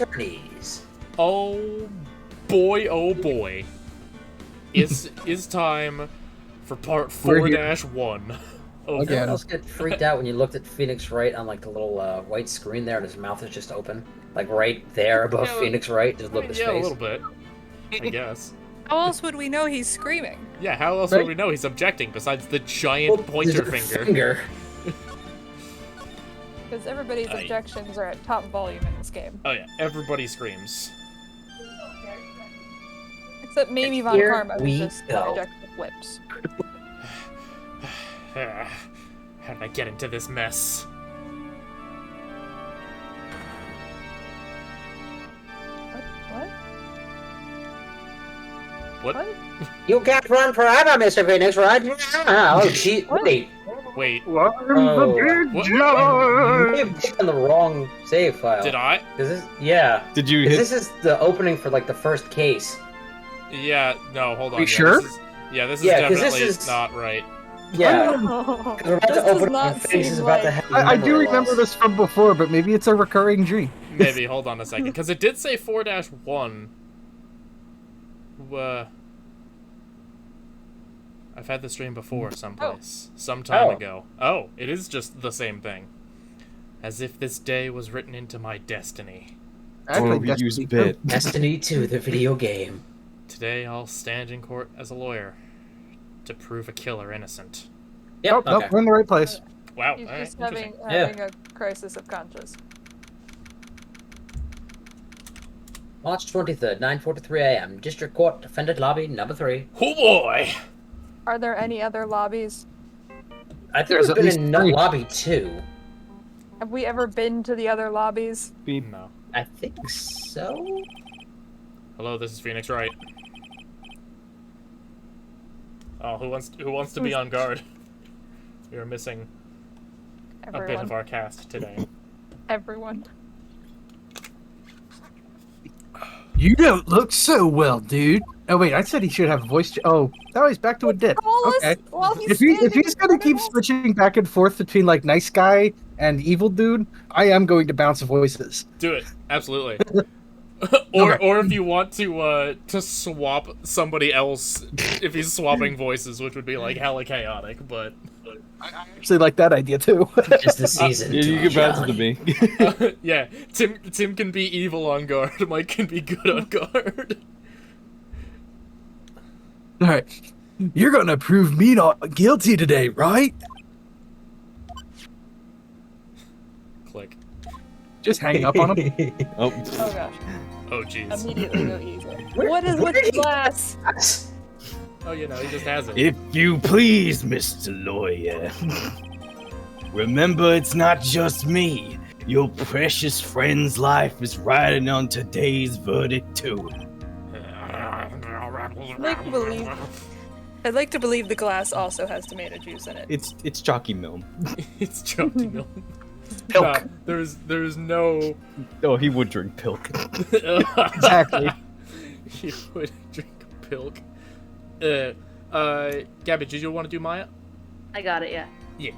attorneys. Oh boy. It's time for part 4-1. Did anyone else get freaked out when you looked at Phoenix Wright on like the little white screen there and his mouth is just open? Like right there above Phoenix Wright? Just look at his face. Yeah, a little bit. I guess. How else would we know he's screaming? Yeah, how else would we know he's objecting besides the giant pointer finger? Because everybody's objections are at top volume in this game. Oh yeah, everybody screams. Except maybe Von Karma, who just ejects with whips. How did I get into this mess? What? You can't run forever, Mr. Phoenix Wright. Oh, gee, Wait. What? You may have picked on the wrong save file. Did I? Did you hit? This is the opening for like the first case. Yeah. No. Hold on. You sure? This is definitely not right. Yeah. We're about to open up and Phoenix is about to have I do remember this from before, but maybe it's a recurring dream. Maybe. Hold on a second, because it did say 4-1. I've had the stream before someplace, some time ago. Oh, it is just the same thing. As if this day was written into my destiny. Destiny 2, the video game. Today I'll stand in court as a lawyer to prove a killer innocent. Yep, Nope, we're in the right place. Wow, He's alright, just having a crisis of conscience. March 23rd, 9:43 a.m. District Court, Defendant Lobby, number 3. Oh boy! Are there any other lobbies? I think we've been in Lobby 2. Have we ever been to the other lobbies? No. I think so? Hello, this is Phoenix Wright. Oh, who wants to be on guard? We are missing a bit of our cast today. Everyone. You don't look so well, dude. Oh wait, I said he should have a voice. Oh, now he's back to a dip. Okay. If he's gonna keep switching back and forth between like nice guy and evil dude, I am going to bounce voices. Do it, absolutely. Or if you want to swap somebody else, if he's swapping voices, which would be like hella chaotic, but I actually like that idea too. Just the season. You can bounce it to me. Yeah, Tim can be evil on guard. Mike can be good on guard. All right, you're gonna prove me not guilty today, right? Click. Just hang up on him. Oh gosh. Oh jeez. Immediately go easy. What is with the glass? Oh, you know, he just has it. If you please, Mr. Lawyer. Remember, it's not just me. Your precious friend's life is riding on today's verdict, too. I'd like to believe the glass also has tomato juice in it. It's chalky milk. It's chalky milk. Pilk. Nah, there's no... Oh, he would drink pilk. Exactly. He would drink pilk. Gabby, did you want to do Maya? I got it, yeah. Yeah.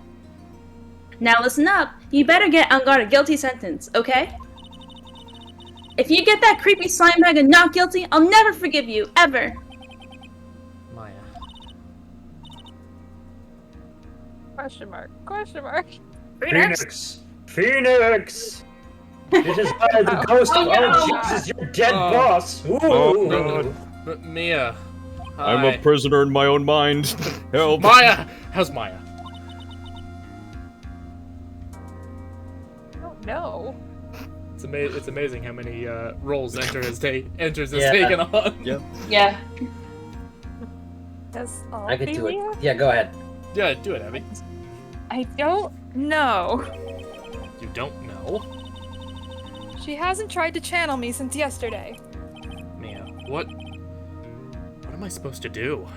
Now listen up. You better get on guard a guilty sentence, okay? If you get that creepy slime bag and not guilty, I'll never forgive you, ever. Maya. Question mark. Question mark. Phoenix! Phoenix! It is I, the ghost of Jesus, your dead boss! Ooh! Oh, no. Mia. Hi. I'm a prisoner in my own mind. Help! Maya! How's Maya? I don't know. It's amazing how many roles Enters has taken on. Yep. Yeah. That's all. I could do it. Yeah, go ahead. Yeah, do it, Abby. I don't know. You don't know? She hasn't tried to channel me since yesterday. Mia, what am I supposed to do?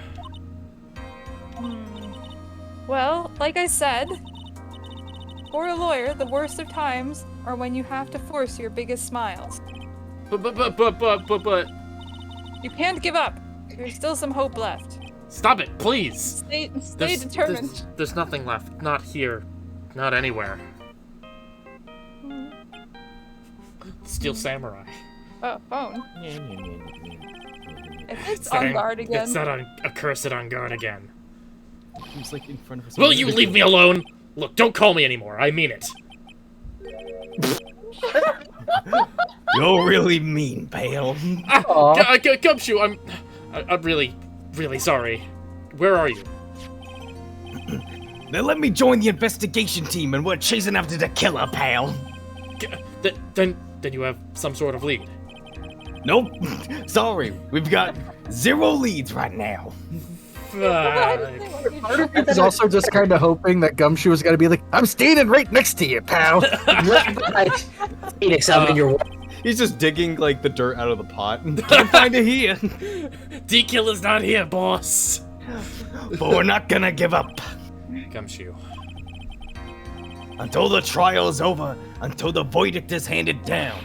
Well, like I said, for a lawyer, the worst of times are when you have to force your biggest smiles. But... You can't give up. There's still some hope left. Stop it, please! Stay determined. There's nothing left. Not here. Not anywhere. Steel Samurai. Oh, phone. If it's on guard again. It's that accursed on guard again. He's like in front of us. Will you leave me alone? Look, don't call me anymore. I mean it. You're really mean, pal. Gumshoe, I'm really, really sorry. Where are you? Then let me join the investigation team and we're chasing after the killer, pal. Then you have some sort of lead. Nope. Sorry, we've got 0 leads right now. He's also just kind of hoping that Gumshoe is going to be like, I'm standing right next to you, pal. Phoenix, I'm in your way. He's just digging like the dirt out of the pot. Can't find it here. D-Killer's not here, boss. But we're not gonna give up. Gumshoe. Until the trial is over, until the verdict is handed down.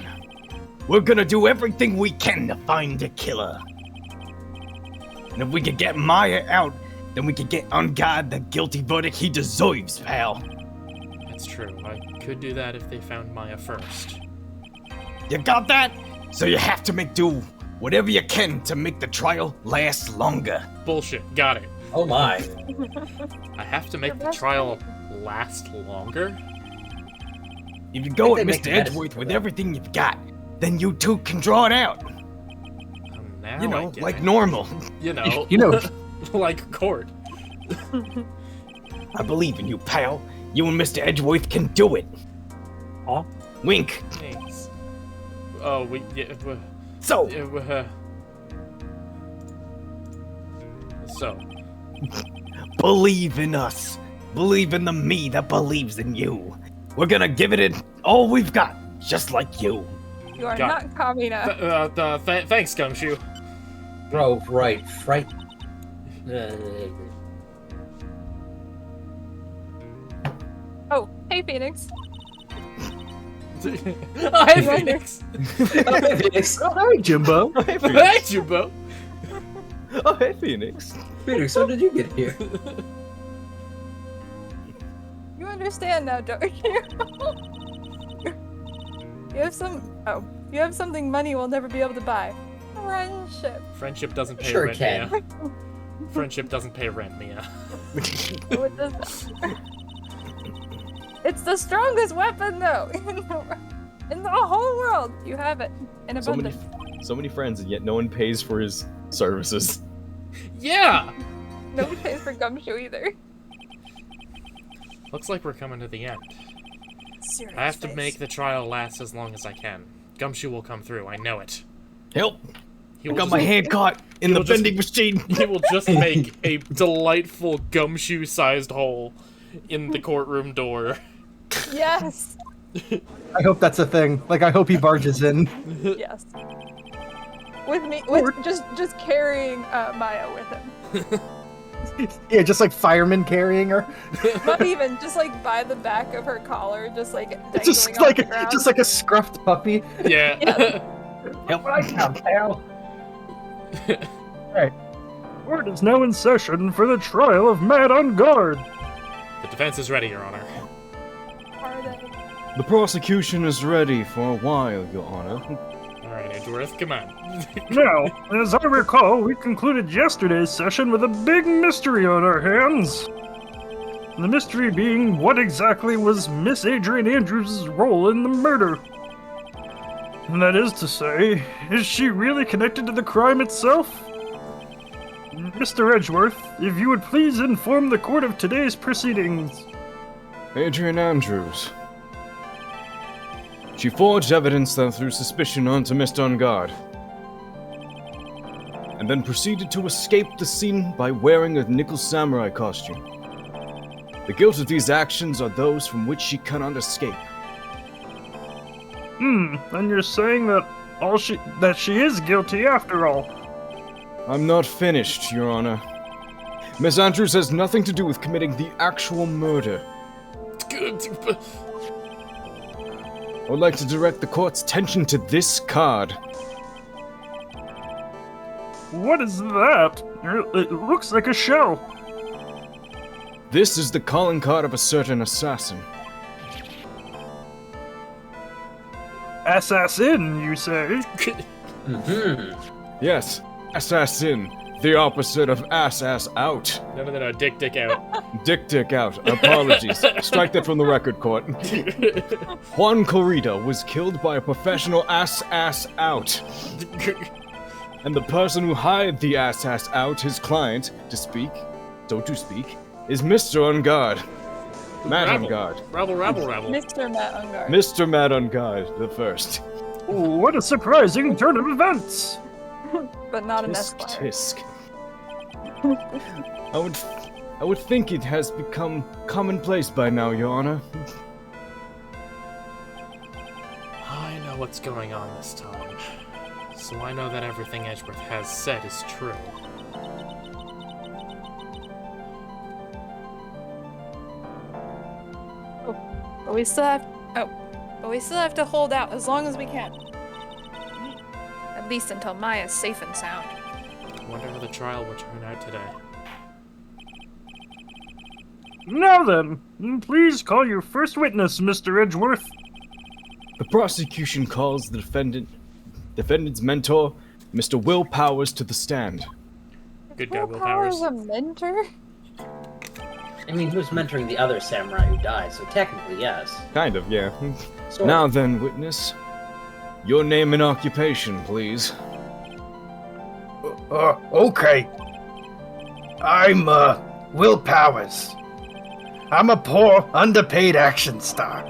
We're gonna do everything we can to find the killer. And if we can get Maya out, then we can get On God the guilty verdict he deserves, pal. That's true. I could do that if they found Maya first. You got that? So you have to make do whatever you can to make the trial last longer. Bullshit. Got it. Oh my. I have to make the trial last longer? If you go I at think they Mr. make medicine Edgeworth for with that. everything you've got, then you two can draw it out. Now You I know, get like it. normal. You know. You know, like court. I believe in you, pal. You and Mr. Edgeworth can do it. Aw. Wink. Thanks. Oh, So, so. believe in us. Believe in the me that believes in you. We're gonna give it all we've got, just like you. You are Got not Kamina. Thanks, Gumshoe. Bro, right. Fright. Oh, hey, Phoenix. Hi, Phoenix. Phoenix. oh, hi, Jimbo. Hey, Phoenix. Hey, Jumbo. Oh, hey, Phoenix. Phoenix, how did you get here? You understand now, don't you? You have something money will never be able to buy. Friendship. Friendship doesn't pay Sure rent, can. Mia. Friendship doesn't pay rent, Mia. What does that? It's the strongest weapon, though, in the whole world. You have it in So abundance. many friends, and yet no one pays for his services. Yeah! Nobody pays for Gumshoe either. Looks like we're coming to the end. Serious I have to face. make the trial last as long as I can. Gumshoe will come through, I know it. Help! He I will got just- my hand caught in he the will just- vending machine. He will just make a delightful gumshoe-sized hole in the courtroom door. Yes. I hope that's a thing. Like, I hope he barges in. Yes. With just carrying Maya with him. Yeah, just like firemen carrying her. Not even, just like by the back of her collar, just like dangling Just off like the ground. just like a scruffed puppy. Yeah. Help! Right now, pal. Court is now in session for the trial of Mad on Guard. The defense is ready, Your Honor. Are they? The prosecution is ready for a while, Your Honor. Alright, Edgeworth, come on. Now, as I recall, we concluded yesterday's session with a big mystery on our hands. The mystery being what exactly was Miss Adrian Andrews' role in the murder. And that is to say, is she really connected to the crime itself? Mr. Edgeworth, if you would please inform the court of today's proceedings. Adrian Andrews. She forged evidence that threw suspicion onto Miss Dungard, and then proceeded to escape the scene by wearing a nickel samurai costume. The guilt of these actions are those from which she cannot escape. And you're saying that she is guilty after all. I'm not finished, Your Honor. Miss Andrews has nothing to do with committing the actual murder. I would like to direct the court's attention to this card. What is that? It looks like a shell. This is the calling card of a certain assassin. assassin, you say? Mm-hmm. Yes, assassin. The opposite of ass out. No, dick out. Dick out. Apologies. Strike that from the record, court. Juan Corrida was killed by a professional ass out. And the person who hired the ass out, his client, to speak, is Mr. Ungard. Matt Ungard. Rabble. Mr. Matt Ungard. Mr. Matt Ungard, the first. Ooh, what a surprising turn of events! But not an Tisk Esquire. tisk. I would think it has become commonplace by now, Your Honor. I know what's going on this time. So I know that everything Edgeworth has said is true. But we still have to hold out as long as we can. At least until Maya's safe and sound. I wonder how the trial will turn out today. Now then, please call your first witness, Mr. Edgeworth. The prosecution calls the defendant's mentor, Mr. Will Powers, to the stand. Good guy, Will Powers Powers. a mentor? I mean, he was mentoring the other samurai who died, so technically, yes. Kind of, yeah. So, Now then, witness, your name and occupation, please. Okay. I'm, Will Powers. I'm a poor, underpaid action star.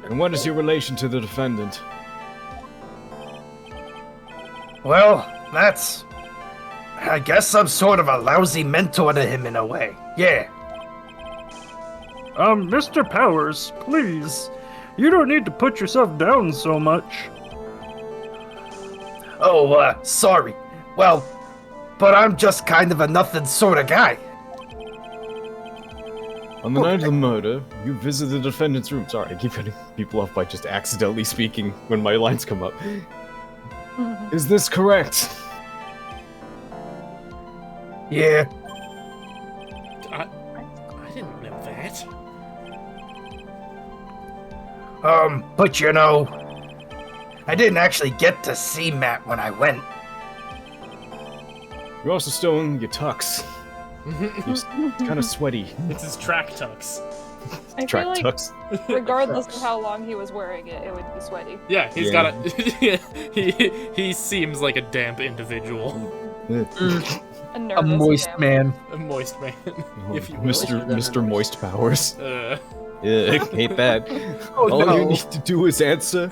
And what is your relation to the defendant? Well, I guess I'm sort of a lousy mentor to him in a way. Yeah. Mr. Powers, please. You don't need to put yourself down so much. Oh, sorry. Well, but I'm just kind of a nothing sort of guy. On the night of the murder, you visited the defendant's room. Sorry, I keep cutting people off by just accidentally speaking when my lines come up. Is this correct? Yeah. I didn't know that. But you know, I didn't actually get to see Matt when I went. You're also still in your tux. You're kind of sweaty. It's his track tux. I Track feel like, tux. regardless of how long he was wearing it, it would be sweaty. Yeah, he's Yeah. got a. he seems like a damp individual. A A nervous moist man. man. A moist man, if you will. Mr. Moist Powers. Uh, Yeah, hate that. Oh, All no. you need to do is answer.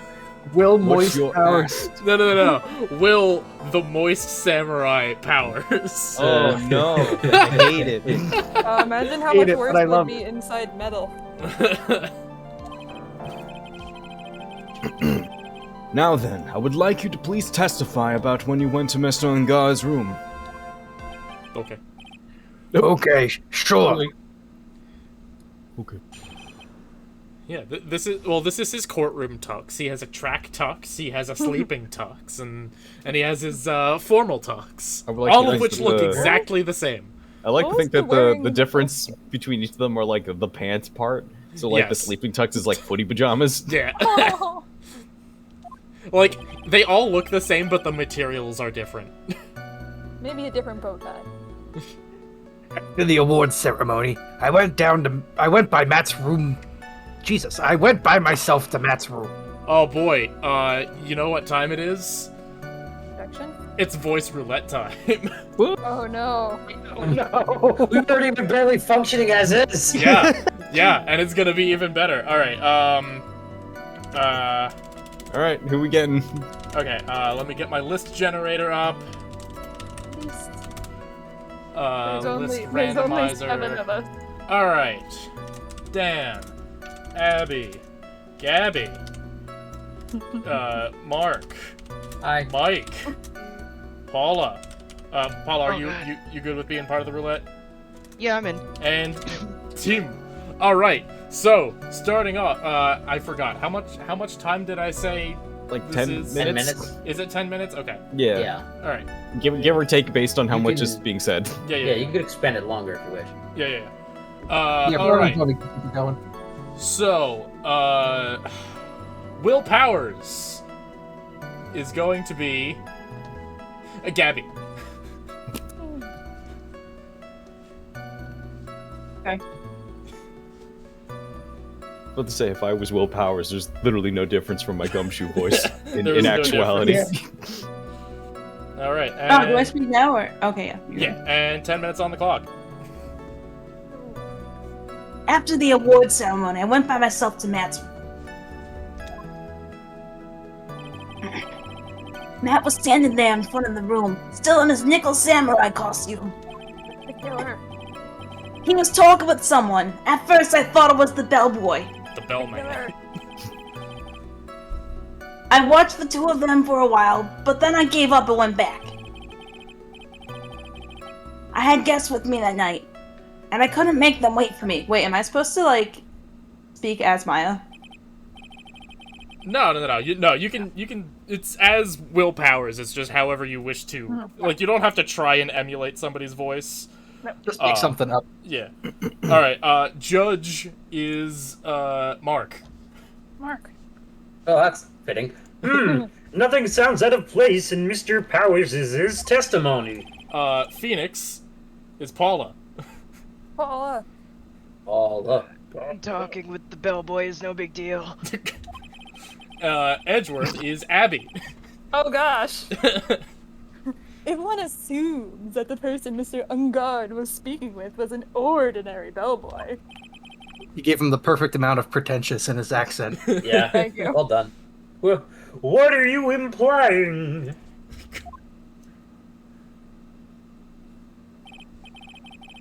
Will What's Moist your Powers. no. Will the moist samurai Powers? Oh no, I hate it. Imagine how Hate much it, worse but I would love be inside metal. Now then, I would like you to please testify about when you went to Mr. Ungard's room. Okay. Okay, sure. Okay. Yeah, this is his courtroom tux. He has a track tux, he has a sleeping tux, and he has his formal tux. I would like All to of think which that look the- exactly the same. I like What to think was that he wearing the in difference between each of them are like the pants part. So like the Yes. sleeping tux is like footy pajamas. Yeah. Oh, Like, they all look the same, but the materials are different. maybe a different bow tie. To the awards ceremony, I went by Matt's room. Jesus, I went by myself to Matt's room. Oh boy, you know what time it is? Protection? It's voice roulette time. Oh no. Oh no! We weren't even barely functioning as is! yeah, and it's gonna be even better. Alright, Alright, who we getting? okay, let me get my list generator up. List There's only 7 of randomizer. us. Alright. Dan, Abby, Gabby, Mark, Hi. Mike, Paula. Paula, are Oh, you God. good with being part of the roulette? Yeah, I'm in. And Tim. All right. So starting off, I forgot how much time did I say? Like This 10 is- minutes? 10 minutes? Is it 10 minutes? Okay. Yeah. Yeah. All right. Give or take based on how You much can- is being said. Yeah. Yeah, you could expand it longer if you wish. Yeah. Yeah, All right. probably keep it going. So, Will Powers is going to be Gabby. Okay. About to say, if I was Will Powers, there's literally no difference from my gumshoe voice in There's no actuality. difference. All right. Oh, do I speak now or okay? Yeah. Yeah, and 10 minutes on the clock. After the award ceremony, I went by myself to Matt's room. Matt was standing there in front of the room, still in his nickel samurai costume. The killer. He was talking with someone. At first, I thought it was the bellboy. The bellman. Killer. I watched the two of them for a while, but then I gave up and went back. I had guests with me that night, and I couldn't make them wait for me. Wait, am I supposed to, like, speak as Maya? No. You can. It's as Will Powers. It's just however you wish to. Like, you don't have to try and emulate somebody's voice. Just make something up. Yeah. All right. Judge is Mark. Mark. Oh, that's fitting. Nothing sounds out of place in Mr. Powers' testimony. Phoenix is Paula. Paula. Paula. Talking with the bellboy is no big deal. Edgeworth is Abby. Oh gosh. If one assumes that the person Mr. Ungard was speaking with was an ordinary bellboy. You gave him the perfect amount of pretentious in his accent. Yeah. Thank you. Well done. Well, what are you implying?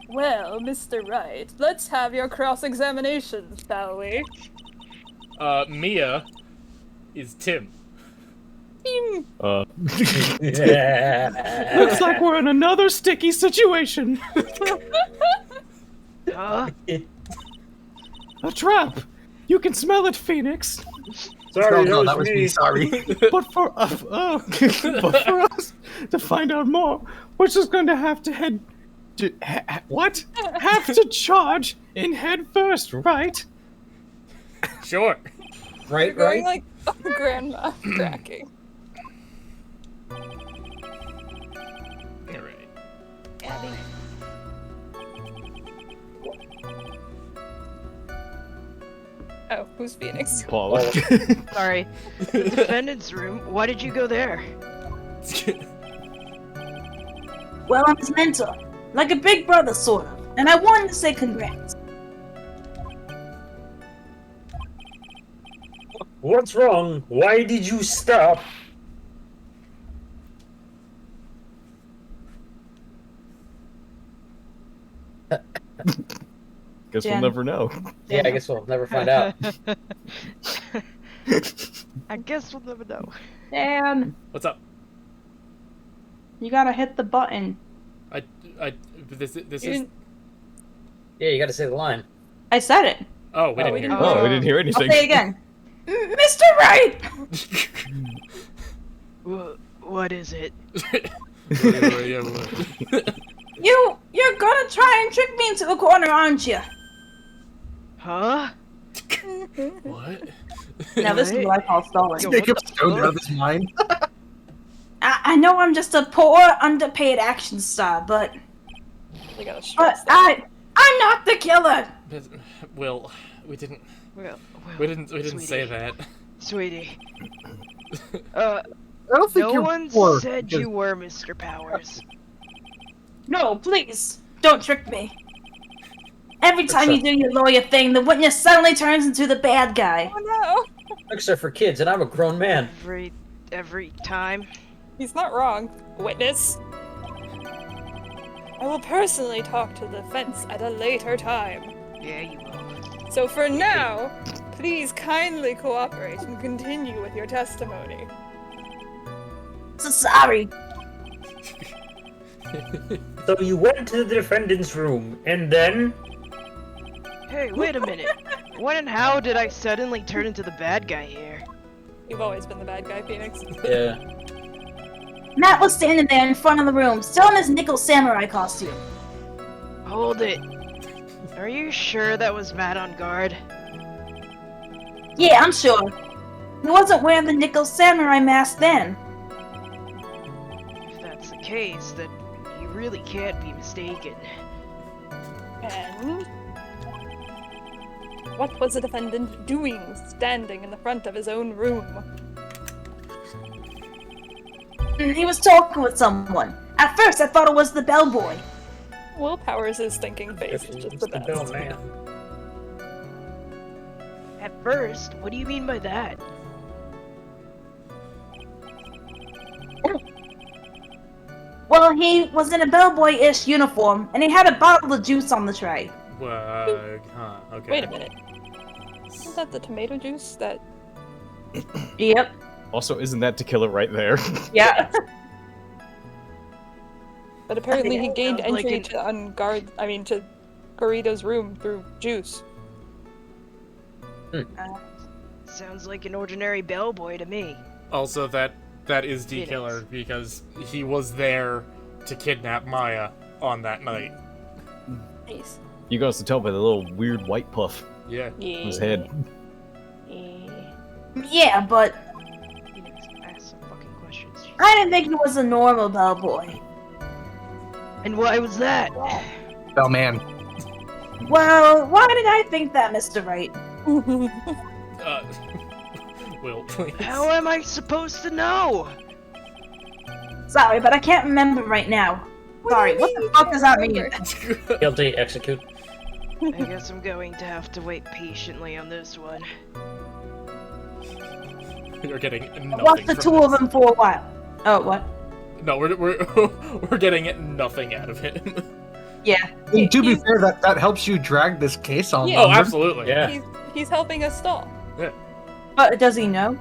Well, Mr. Wright, let's have your cross-examination, shall we? Mia is Tim. Team. Yeah. Looks like we're in another sticky situation. Huh? A trap. You can smell it, Phoenix. Sorry, No, that was me. me. Sorry. But for but for us to find out more, we're just going to have to head to what? Have to charge in head first, right? Sure. Right, Going right. like grandma cracking. All right. Abby. Oh, who's Phoenix? Paula. Sorry. The defendant's room. Why did you go there? Well, I'm his mentor. Like a big brother, sort of. And I wanted to say congrats. What's wrong? Why did you stop? Guess Jen. we'll never know. Yeah, I guess we'll never find out. I guess we'll never know. Dan, What's up? you gotta hit the button. This You is. didn't- Yeah, you got to say the line. I said it. Oh, we didn't we hear. didn't- Oh, we didn't hear I'll anything. say it again. Mr. Wright! What is it? You're gonna try and trick me into a corner, aren't you? Huh? What? Now this is what I call stalling. Yo, Make him what the stoned out fuck? of his mind. I know I'm just a poor, underpaid action star, but We gotta stress but that. I'm not the killer. Will, we didn't. Well, We didn't say sweetie. that. Sweetie. I don't think No you're one poor. said you were Mr. Powers. No, please don't trick me. Every time you do your lawyer thing, the witness suddenly turns into the bad guy. Oh no! Tricks are for kids, and I'm a grown man. Every time. He's not wrong. Witness. I will personally talk to the defense at a later time. Yeah, you will. So for now, please kindly cooperate and continue with your testimony. So sorry. So you went to the defendant's room, and then? Hey, wait a minute. When and how did I suddenly turn into the bad guy here? You've always been the bad guy, Phoenix. Yeah. Matt was standing there in front of the room, still in his nickel samurai costume. Hold it. Are you sure that was Matt on guard? Yeah, I'm sure. He wasn't wearing the nickel samurai mask then. If that's the case, then you really can't be mistaken. And what was the defendant doing standing in the front of his own room? He was talking with someone. At first, I thought it was the bellboy. Willpower's his thinking face is just the best. man. At first? What do you mean by that? Well, he was in a bellboy-ish uniform, and he had a bottle of juice on the tray. Okay. Wait a minute. Isn't that the tomato juice that... Yep. Also, isn't that tequila right there? Yeah. But apparently he gained Sounds like entry to Garrido's room through juice. Sounds like an ordinary bellboy to me. Also, that is D-Killer, because he was there to kidnap Maya on that night. Nice. You guys can tell by the little weird white puff Yeah. on his head. Yeah, but Ask some fucking questions. I didn't think he was a normal bellboy. And why was that? Bellman. Well, why did I think that, Mr. Wright? Will, please. How am I supposed to know? Sorry, but I can't remember right now. Sorry, what the fuck does that mean? Guilty, execute. I guess I'm going to have to wait patiently on this one. You're getting nothing Watch the from two of this. them for a while. Oh, what? No, we're getting nothing out of him. Yeah. I mean, to be fair, that helps you drag this case on. Yeah. Oh, longer. absolutely. Yeah. He's helping us stall. But does he know?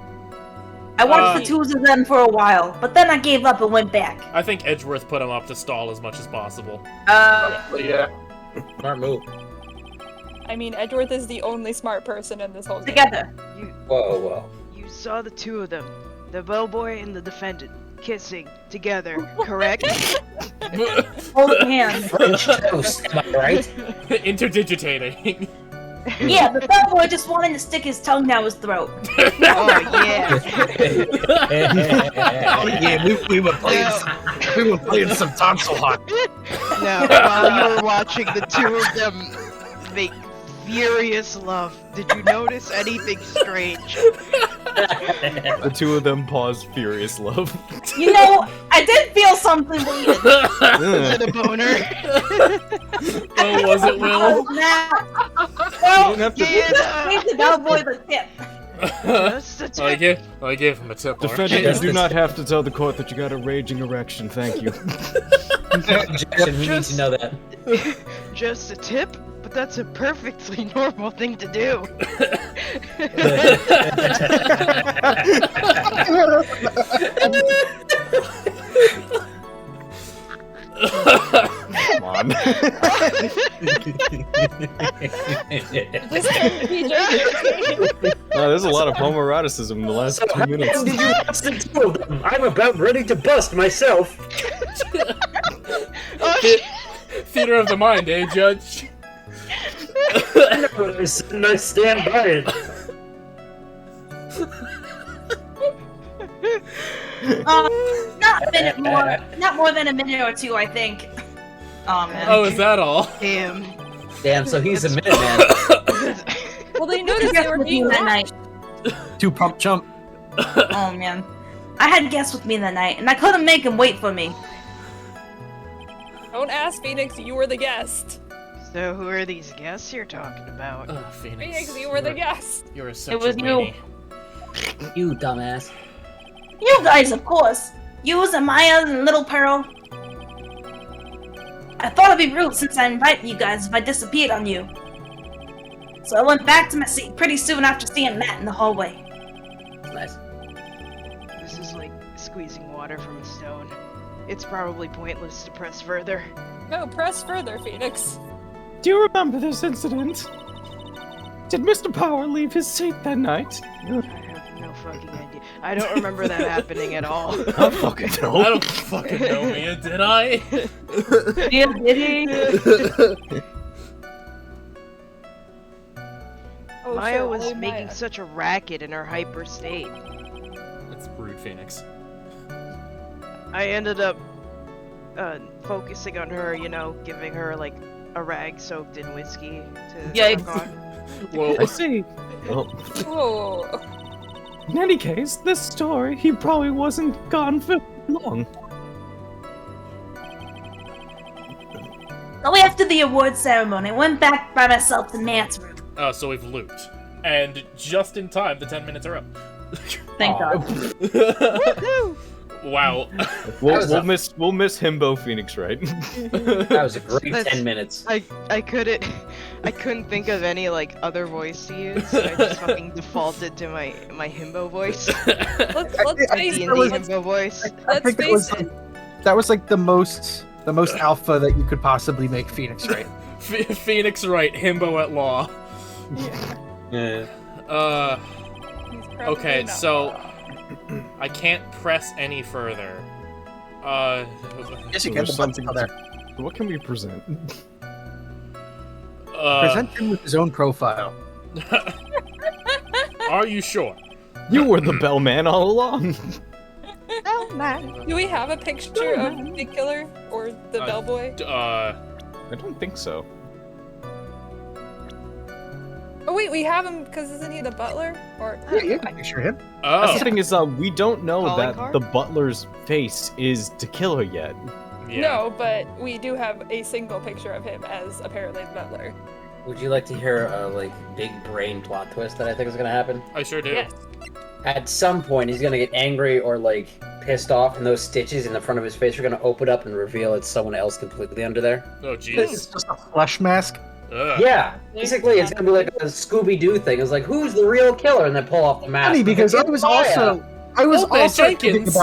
I watched the two of them for a while, but then I gave up and went back. I think Edgeworth put him up to stall as much as possible. Yeah. Smart move. I mean, Edgeworth is the only smart person in this whole game. Together. Whoa. You saw the two of them, the bellboy and the defendant, kissing together, correct? Holding hands. French toast, am I right? Interdigitating. Yeah, the bellboy just wanted to stick his tongue down his throat. Oh yeah. Oh yeah, we were playing some tonsil hunt. Now, while you were watching the two of them make furious love, did you notice anything strange? The two of them pause furious love. You know, I did feel something weird. Is it a boner? Oh, was it Will? Oh, nah. Well, You don't have to- you just gave the bellboy the tip. Just a tip. I gave him a tip. Defendant, you do not have to tell the court that you got a raging erection. Thank you. Jackson, we need to know that. Just a tip? But that's a perfectly normal thing to do. Come on. There's a lot of homoeroticism in the last 2 minutes. Did you watch the two of them? I'm about ready to bust myself. Theater of the mind, eh, Judge? I know what I said, and I stand by it. Not more than a minute or two, I think. Oh man. Oh, is that all? Damn. Damn, so he's a Minuteman. Well, they noticed they were being that night. 2 pump chump. Oh man. I had guests with me that night, and I couldn't make him wait for me. Don't ask Phoenix, you were the guest. So who are these guests you're talking about? Phoenix. Phoenix, you were the guest. You're such It was a you. weenie. You dumbass. You guys, of course. You and Maya and Little Pearl. I thought it'd be rude since I invited you guys if I disappeared on you. So I went back to my seat pretty soon after seeing Matt in the hallway. Nice. This is like squeezing water from a stone. It's probably pointless to press further. No, press further, Phoenix. Do you remember this incident? Did Mr. Power leave his seat that night? I have no fucking idea. I don't remember that happening at all. I fucking I know. don't fucking know, Mia, did I? Yeah, did he? Oh, Oh, Maya sure, was only making Maya. such a racket in her hyper state. That's rude, Phoenix. I ended up focusing on her, you know, giving her like a rag soaked in whiskey to Yikes. suck on. Whoa. I see. Well, Whoa. in any case, this story, he probably wasn't gone for long. So after the award ceremony, I went back by myself to Matt's room. So we've looped. And just in time, the 10 minutes are up. Thank God. Wow. We'll miss Himbo Phoenix, right? That was a great That's- 10 minutes. I couldn't think of any like other voice to use, so I just fucking defaulted to my himbo voice. Let's I face D&D it. that was- himbo voice. I Let's think that face was it. that was like the most alpha that you could possibly make Phoenix, right? Phoenix Wright, himbo at law. Yeah. He's probably Okay, not so wrong. I can't press any further. Yes, you So can. there's The button's still there. What can we present? Present him with his own profile. Are you sure? You were the bellman all along. Do we have a picture of the killer or the bellboy? I don't think so. Oh wait, we have him because isn't he the butler? Or Yeah, you can picture him. That's Oh, the thing is, we don't know Calling that card? the butler's face is to kill her yet. yeah. No, but we do have a single picture of him as apparently the butler. Would you like to hear a like big brain plot twist that I think is gonna happen? I sure do. Yes. At some point, he's gonna get angry or like pissed off, and those stitches in the front of his face are gonna open up and reveal it's someone else completely under there. Oh, It's jeez. just a flesh mask. Ugh. Yeah, basically, it's gonna be like a Scooby Doo thing. It's like, who's the real killer? And they pull off the mask. Funny because I It's was Maya. Old man Jenkins.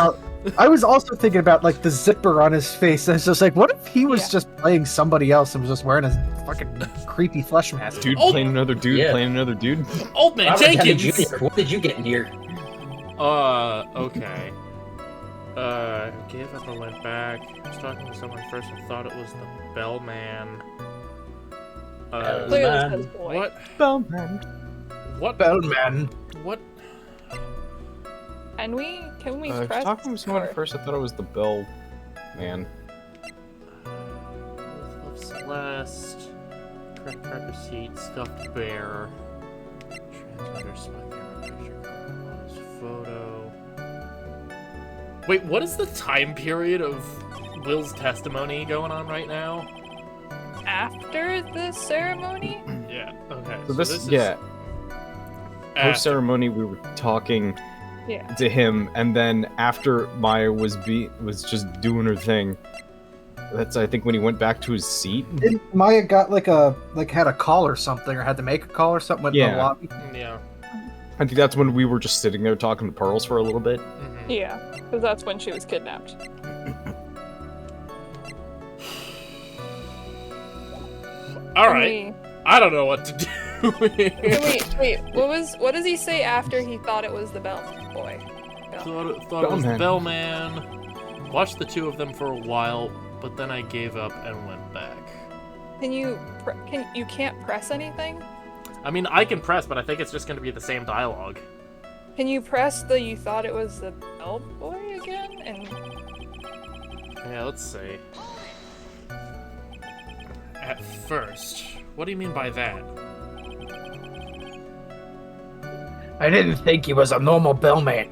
I was also thinking about like the zipper on his face. And it's just like, what if he was Yeah. just playing somebody else and was just wearing a fucking creepy flesh mask? Dude Oh. playing another dude, Yeah. playing another dude. Old man Robert Downey Jenkins! Jr., what did you get in here? Okay. I gave up and went back. I was talking to someone first and thought it was the bellman. Clearly Man. says boy. What? Bellman. What? Bellman. What? Can we press? Talking to someone or- first, I thought it was the bell man. Of Celeste. Credit card receipt. Stuffed bear. Transmitter spike picture. Photo. Wait, what is the time period of Will's testimony going on right now? After the ceremony? Yeah. Okay. So this, is yeah. after. Post ceremony, we were talking Yeah. to him, and then after Maya was just doing her thing. That's I think when he went back to his seat. Didn't Maya got had a call or something, or had to make a call or something with Yeah. the lobby? Yeah. I think that's when we were just sitting there talking to Pearls for a little bit. Mhm. Yeah, because that's when she was kidnapped. All right. I don't know what to do. Wait. What does he say after he thought it was the bellboy? Thought it was the bellman. Watched the two of them for a while, but then I gave up and went back. You can't press anything? I mean, I can press, but I think it's just going to be the same dialogue. Can you press the you thought it was the bellboy again? And Yeah, let's see. At first. What do you mean by that? I didn't think he was a normal bellman.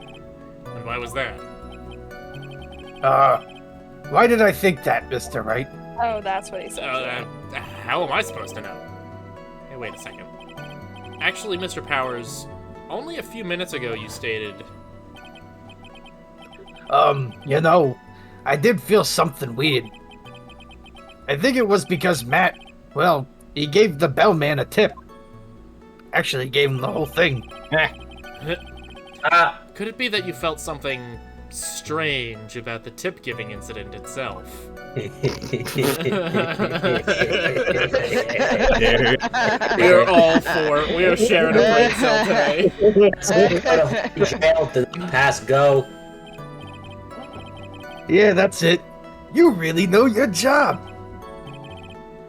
And why was that? Why did I think that, Mr. Wright? oh, that's what he said. How am I supposed to know? Hey, wait a second. Actually, Mr. Powers, only a few minutes ago you stated... I did feel something weird. I think it was because Matt, well, he gave the bellman a tip. Actually, gave him the whole thing. Could it be that you felt something strange about the tip-giving incident itself? We are all for it. We are sharing a brain cell today. Jail to pass go. Yeah, that's it. You really know your job.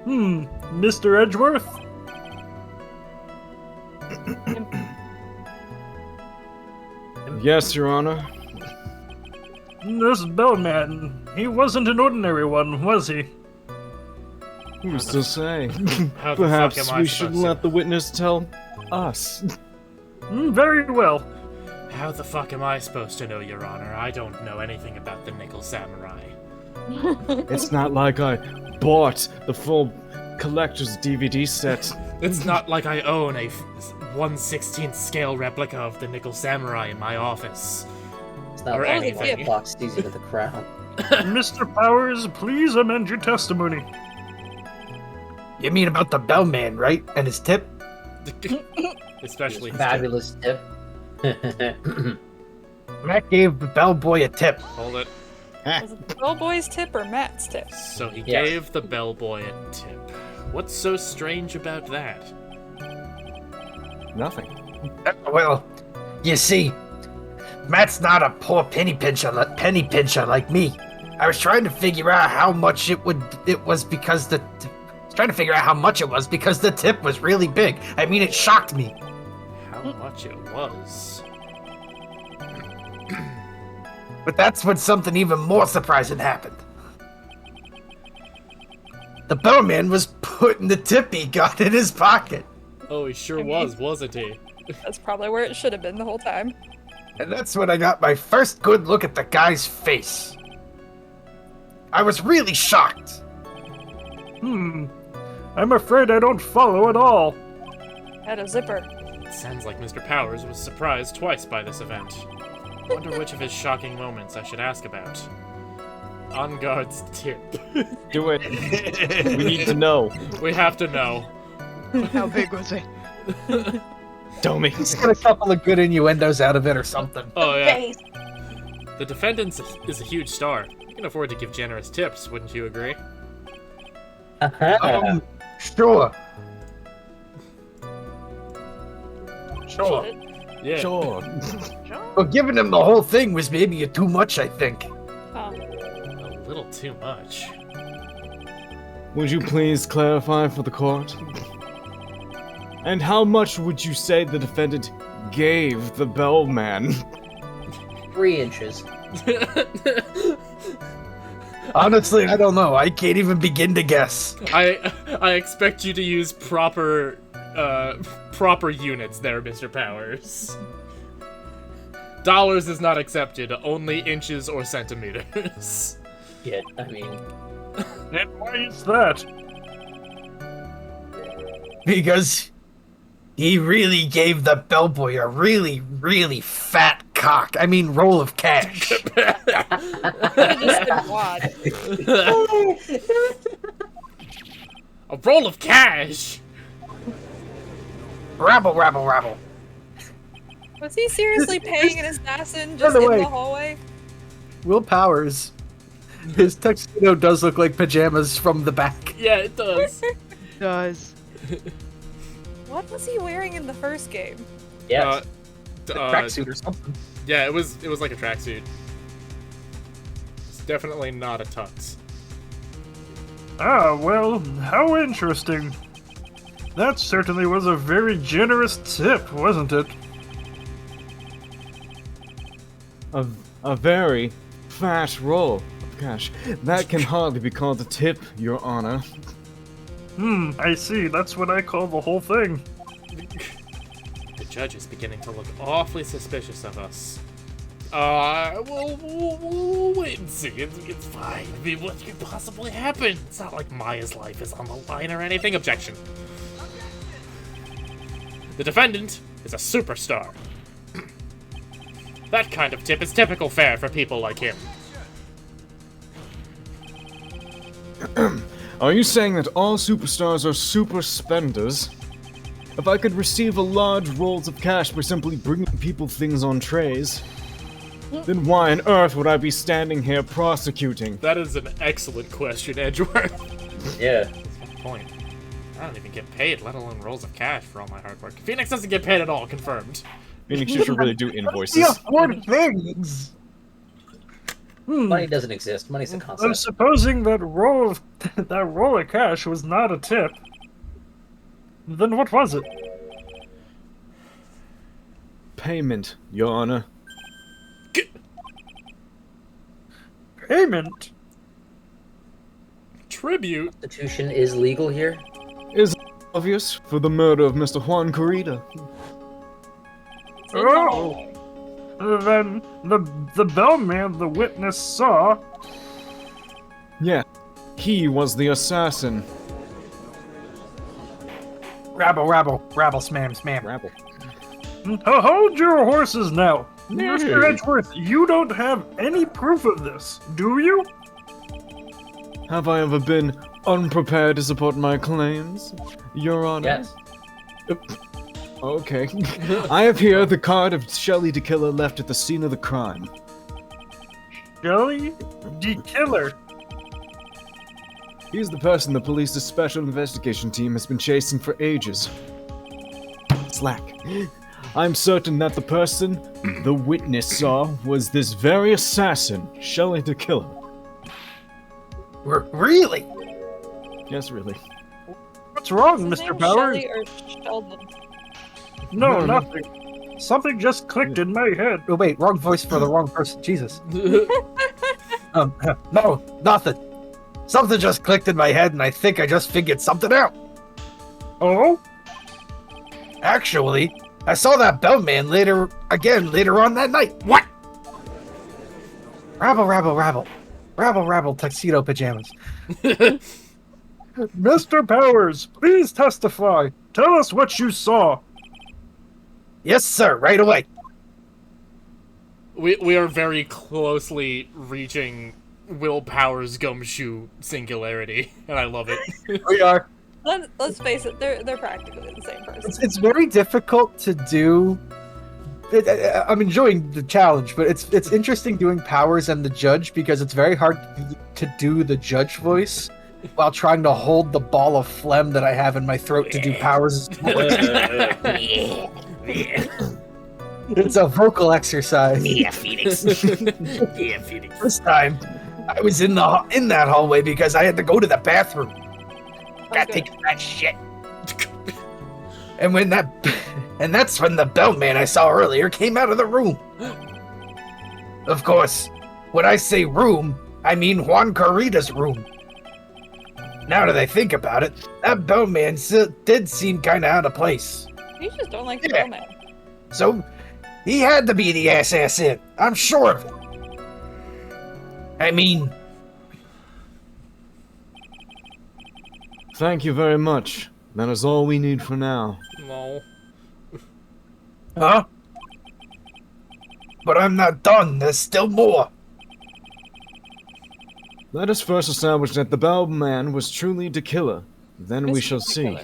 Mr. Edgeworth? Yes, Your Honor. This bellman, he wasn't an ordinary one, was he? Who's to say? How the Perhaps fuck am I we should supposed to- let the witness tell us. Very well. How the fuck am I supposed to know, Your Honor? I don't know anything about the Nickel Samurai. It's not like I bought the full collector's DVD set. It's not like I own a 1/16th scale replica of the Nickel Samurai in my office. It's not Or like anything. the box easy to the crown. Mr. Powers, please amend your testimony. You mean about the bellman, right? And his tip? Especially his Fabulous tip. Matt gave the bellboy a tip. tip. Hold it. Was it the bellboy's tip or Matt's tip? So he Yes. gave the bellboy a tip. What's so strange about that? Nothing. Well, you see, Matt's not a poor penny pincher like me. I was trying to figure out how much it was because the tip was really big. I mean, it shocked me. How much it was? But that's when something even more surprising happened. The bellman was putting the tip he got in his pocket. Oh, he sure I mean- was, wasn't he? That's probably where it should have been the whole time. And that's when I got my first good look at the guy's face. I was really shocked. I'm afraid I don't follow at all. Had a zipper. It sounds like Mr. Powers was surprised twice by this event. I wonder which of his shocking moments I should ask about. On guard's tip. Do it. We need to know. We have to know. How big was it? Dummy. Just get a couple of good innuendos out of it or something. Oh yeah. The defendant is a huge star. You can afford to give generous tips, wouldn't you agree? Sure. Should. Yeah. Sure. Well, giving him the whole thing was maybe too much, I think. Oh. A little too much. Would you please clarify for the court? And how much would you say the defendant gave the bellman? 3 inches. Honestly, I don't know. I can't even begin to guess. I expect you to use proper units there, Mr. Powers. Dollars is not accepted, only inches or centimeters. Yeah, I mean, And why is that? Because he really gave the bellboy a really, really fat cock. I mean, roll of cash. Could've just been wad. A roll of cash! Rabble, rabble, rabble. Was he seriously paying an assassin just the in way- the hallway? Will Powers. His tuxedo does look like pajamas from the back. Yeah, it does. Does. What was he wearing in the first game? yes. Tracksuit or something. Yeah, it was like a tracksuit. It's definitely not a tux. Ah, well, how interesting. That certainly was a very generous tip, wasn't it? A very fat roll of cash. That can hardly be called a tip, Your Honor. I see. That's what I call the whole thing. The judge is beginning to look awfully suspicious of us. We'll wait and see. It's fine. I mean, what could possibly happen? It's not like Maya's life is on the line or anything. Objection. The defendant is a superstar. That kind of tip is typical fare for people like him. Are you saying that all superstars are super spenders? If I could receive a large rolls of cash by simply bringing people things on trays, then why on earth would I be standing here prosecuting? That is an excellent question, Edgeworth. Yeah. That's my point. I don't even get paid, let alone rolls of cash for all my hard work. Phoenix doesn't get paid at all, confirmed. Phoenix, you should really do He invoices. afford things. Money doesn't exist. Money's a I'm concept. supposing that roll of cash was not a tip. Then what was it? payment, Your Honor. Payment? Tribute? Prostitution is legal here? Is obvious for the murder of Mr. Juan Corrida. Oh! Then the bellman the witness saw... Yeah, he was the assassin. Rabble, smam. Rabble. Hold your horses now. Mr. Edgeworth, you don't have any proof of this, do you? Have I ever been unprepared to support my claims, Your Honor? Yes. Okay. I have here the card of Shelley DeKiller left at the scene of the crime. Shelley DeKiller? He's the person the police's special investigation team has been chasing for ages. Slack. I'm certain that the person the witness saw was this very assassin, Shelley DeKiller. Really? Yes, really. What's wrong, Is his Mr. name Powers? Shelley or Sheldon? No, nothing. Something just clicked in my head. Oh wait, wrong voice for the wrong person. Jesus. No, nothing. Something just clicked in my head, and I think I just figured something out. Oh? Actually, I saw that bellman later on that night. What? Rabble, tuxedo pajamas. Mr. Powers, please testify. Tell us what you saw. Yes, sir, right away. We are very closely reaching Will Powers' gumshoe singularity, and I love it. We are. Let's face it, they're practically the same person. It's very difficult to do. I'm enjoying the challenge, but it's interesting doing Powers and the Judge because it's very hard to do the Judge voice while trying to hold the ball of phlegm that I have in my throat to do Powers' voice. It's a vocal exercise. Yeah, Phoenix. Yeah, Phoenix. This time, I was in that hallway because I had to go to the bathroom. Gotta take that shit. And that's when the bellman I saw earlier came out of the room. Of course, when I say room, I mean Juan Corrida's room. Now that I think about it, that bellman did seem kind of out of place. You just don't like the bellman. So, he had to be the assassin. I'm sure of it. I mean... Thank you very much. That is all we need for now. No. Huh? But I'm not done. There's still more. Let us first establish that the bellman was truly DeKiller. Then we shall see.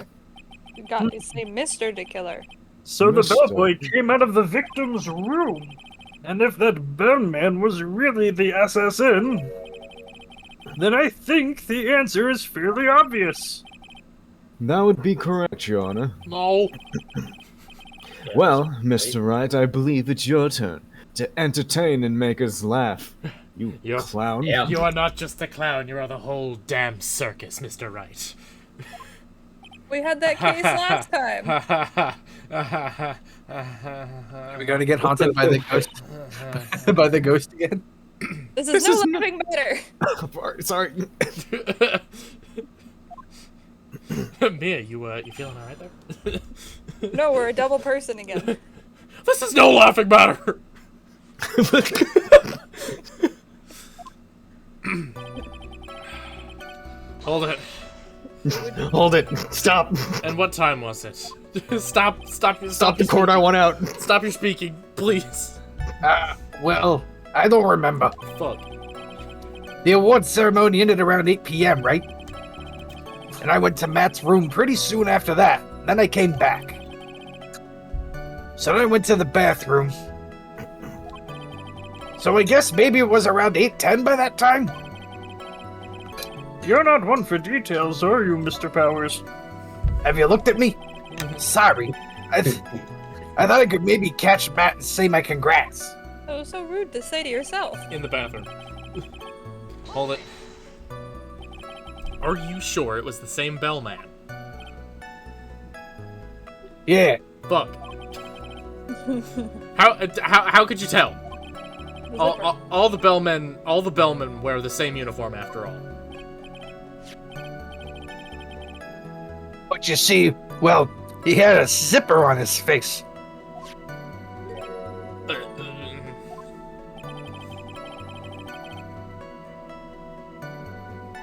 You got his name, Mr. DeKiller. So the Mr. bellboy came out of the victim's room. And if that bellman was really the assassin, then I think the answer is fairly obvious. That would be correct, Your Honor. No. Well, Mr. Wright, I believe it's your turn to entertain and make us laugh. You clown. Yeah. You are not just a clown, you are the whole damn circus, Mr. Wright. We had that case last time. Are we gonna get haunted by the ghost? By the ghost again? This is no laughing matter. Sorry. Mia, you feeling alright there? No, we're a double person again. This is no laughing matter! Hold it. Hold it. Stop. And what time was it? Stop the cord, I want out. Stop your speaking, please. Well, I don't remember. Fuck. The award ceremony ended around 8 p.m., right? And I went to Matt's room pretty soon after that. Then I came back. So then I went to the bathroom. So I guess maybe it was around 8:10 by that time? You're not one for details, are you, Mr. Powers? Have you looked at me? Sorry. I thought I could maybe catch Matt and say my congrats. That was so rude to say to yourself. In the bathroom. Hold it. Are you sure it was the same bellman? Yeah. Fuck. How could you tell? All the bellmen wear the same uniform after all. But you see, well, he had a zipper on his face.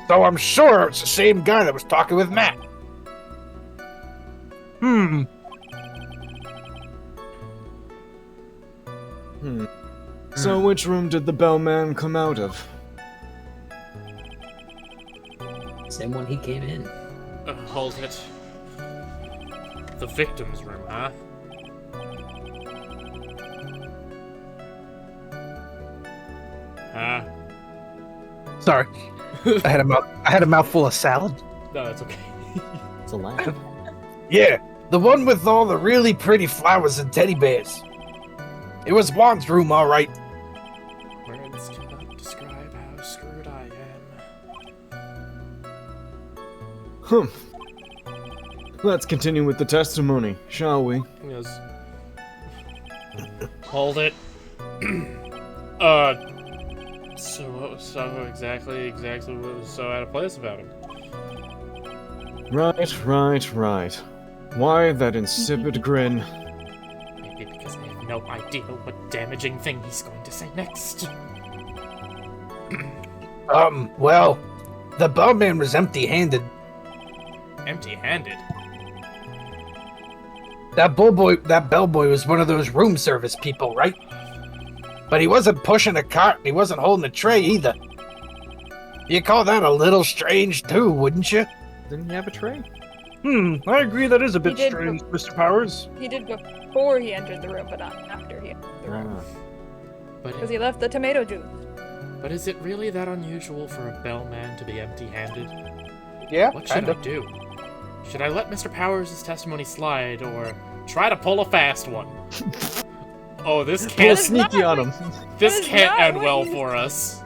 So I'm sure it's the same guy that was talking with Matt. So which room did the bellman come out of? Same one he came in. Hold it. The victim's room, huh? Huh? Sorry, I had a mouthful of salad. No, that's okay. It's a lamp. Yeah, the one with all the really pretty flowers and teddy bears. It was Juan's room, all right. Words cannot describe how screwed I am. Let's continue with the testimony, shall we? Yes. Hold it. So what was so exactly what was so out of place about him? Right. Why that insipid grin? Maybe because I have no idea what damaging thing he's going to say next. Well, the bellman was empty-handed. Empty-handed? That bellboy was one of those room service people, right? But he wasn't pushing a cart and he wasn't holding a tray either. You call that a little strange too, wouldn't you? Didn't he have a tray? I agree that is a bit strange, Mr. Powers. He did before he entered the room, but not after he entered the room. Because he left the tomato juice. But is it really that unusual for a bellman to be empty-handed? Yeah, What should I do? Should I let Mr. Powers' testimony slide, or try to pull a fast one? Oh, this can't... Pull sneaky on him. This can't end well for us.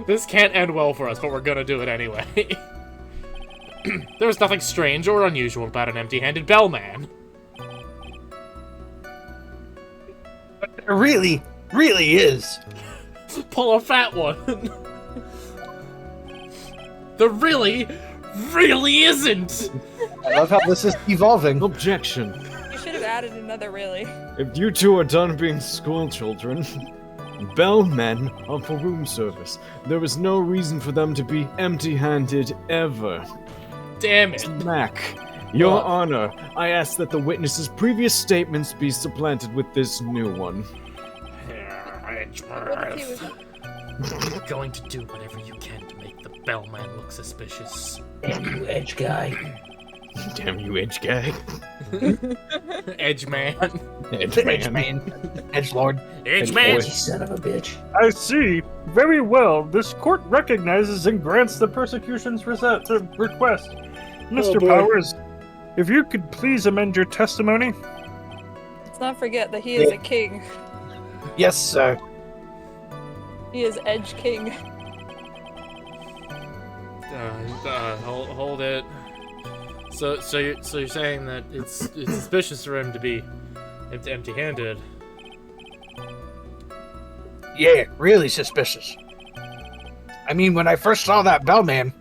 This can't end well for us, but we're gonna do it anyway. There was nothing strange or unusual about an empty-handed bellman. It really is. Pull a fat one. There really isn't. I love how this is evolving. Objection. You should have added another really. If you two are done being school children, bellmen are for room service. There is no reason for them to be empty-handed ever. Damn it. Smack. Your Honor, I ask that the witness's previous statements be supplanted with this new one. You're going to do whatever you can to make the bellman look suspicious. Damn you, Edge guy. Damn you, Edge guy. Edge man. Edge man. Edge lord. Edge man. You son of a bitch. I see. Very well. This court recognizes and grants the prosecution's request. Mr. Powers, if you could please amend your testimony. Let's not forget that he is a king. Yes, sir. He is Edge King. Hold it. So you're saying that it's suspicious for him to be empty-handed? Yeah, really suspicious. I mean, when I first saw that bellman,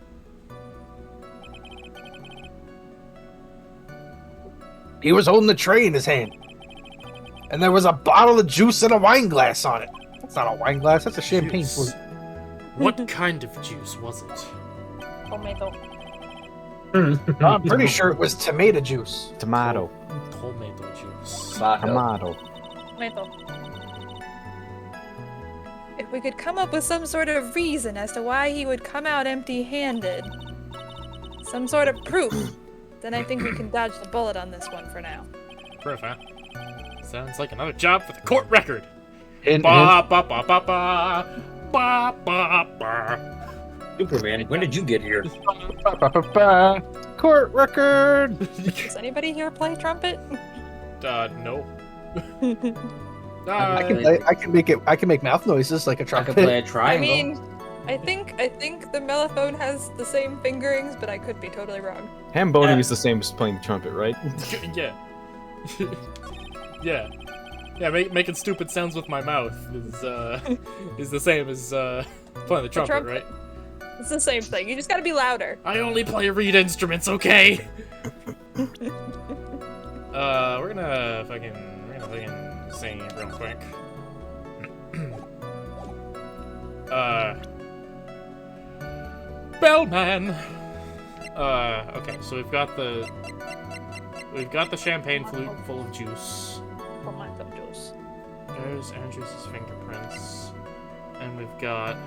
he was holding the tray in his hand, and there was a bottle of juice and a wine glass on it. That's not a wine glass. That's a champagne flute. What kind of juice was it? Tomato. I'm pretty sure it was tomato juice. Tomato. Tomato juice. Tomato. Tomato. If we could come up with some sort of reason as to why he would come out empty-handed, some sort of proof, then I think we can dodge the bullet on this one for now. Proof, huh? Sounds like another job for the court record. Hint, Ba ba ba ba ba ba ba ba. Superman, when did you get here? Court record. Does anybody here play trumpet? No. I can make mouth noises like a I trumpet. could play a I triangle. mean, I think the mellophone has the same fingerings, but I could be totally wrong. Hambone is the same as playing the trumpet, right? Yeah. Yeah. Yeah, making stupid sounds with my mouth is the same as playing the trumpet, right? It's the same thing. You just gotta be louder. I only play reed instruments, okay? We're gonna fucking sing real quick. Bellman. Okay, so we've got the champagne flute full of juice. There's Andrew's fingerprints, and we've got.